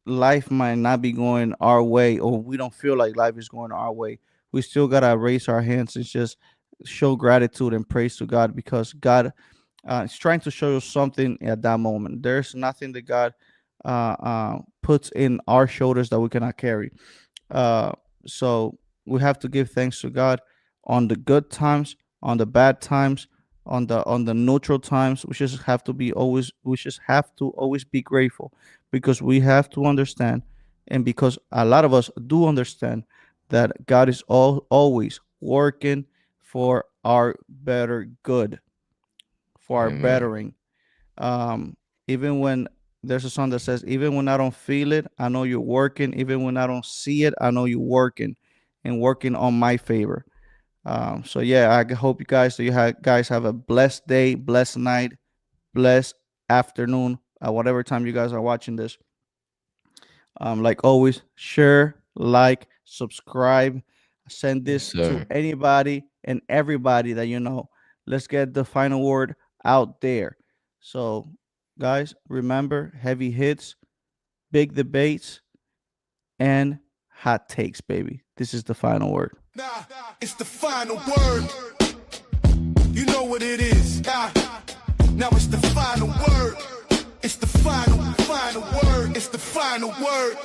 life might not be going our way, or we don't feel like life is going our way, we still gotta raise our hands and just show gratitude and praise to God, because God is trying to show us something at that moment. There's nothing that God puts in our shoulders that we cannot carry. Uh, so we have to give thanks to God on the good times, on the bad times, on the neutral times. We just have to be always. We just have to always be grateful, because we have to understand, and because a lot of us do understand that God is always working for our better good, for our Amen. bettering. Even when there's a song that says, even when I don't feel it, I know you're working. Even when I don't see it, I know you're working and working on my favor. So yeah, I hope you guys, guys have a blessed day, blessed night, blessed afternoon, whatever time you guys are watching this. Like always, share, like, subscribe, send Yes, this to sir. anybody and everybody that you know. Let's get the final word out there. So, guys, remember, heavy hits, big debates, and hot takes, baby. This is the final word. Nah, it's the final word. You know what it is. Now it's the final word. It's the final word. It's the final word.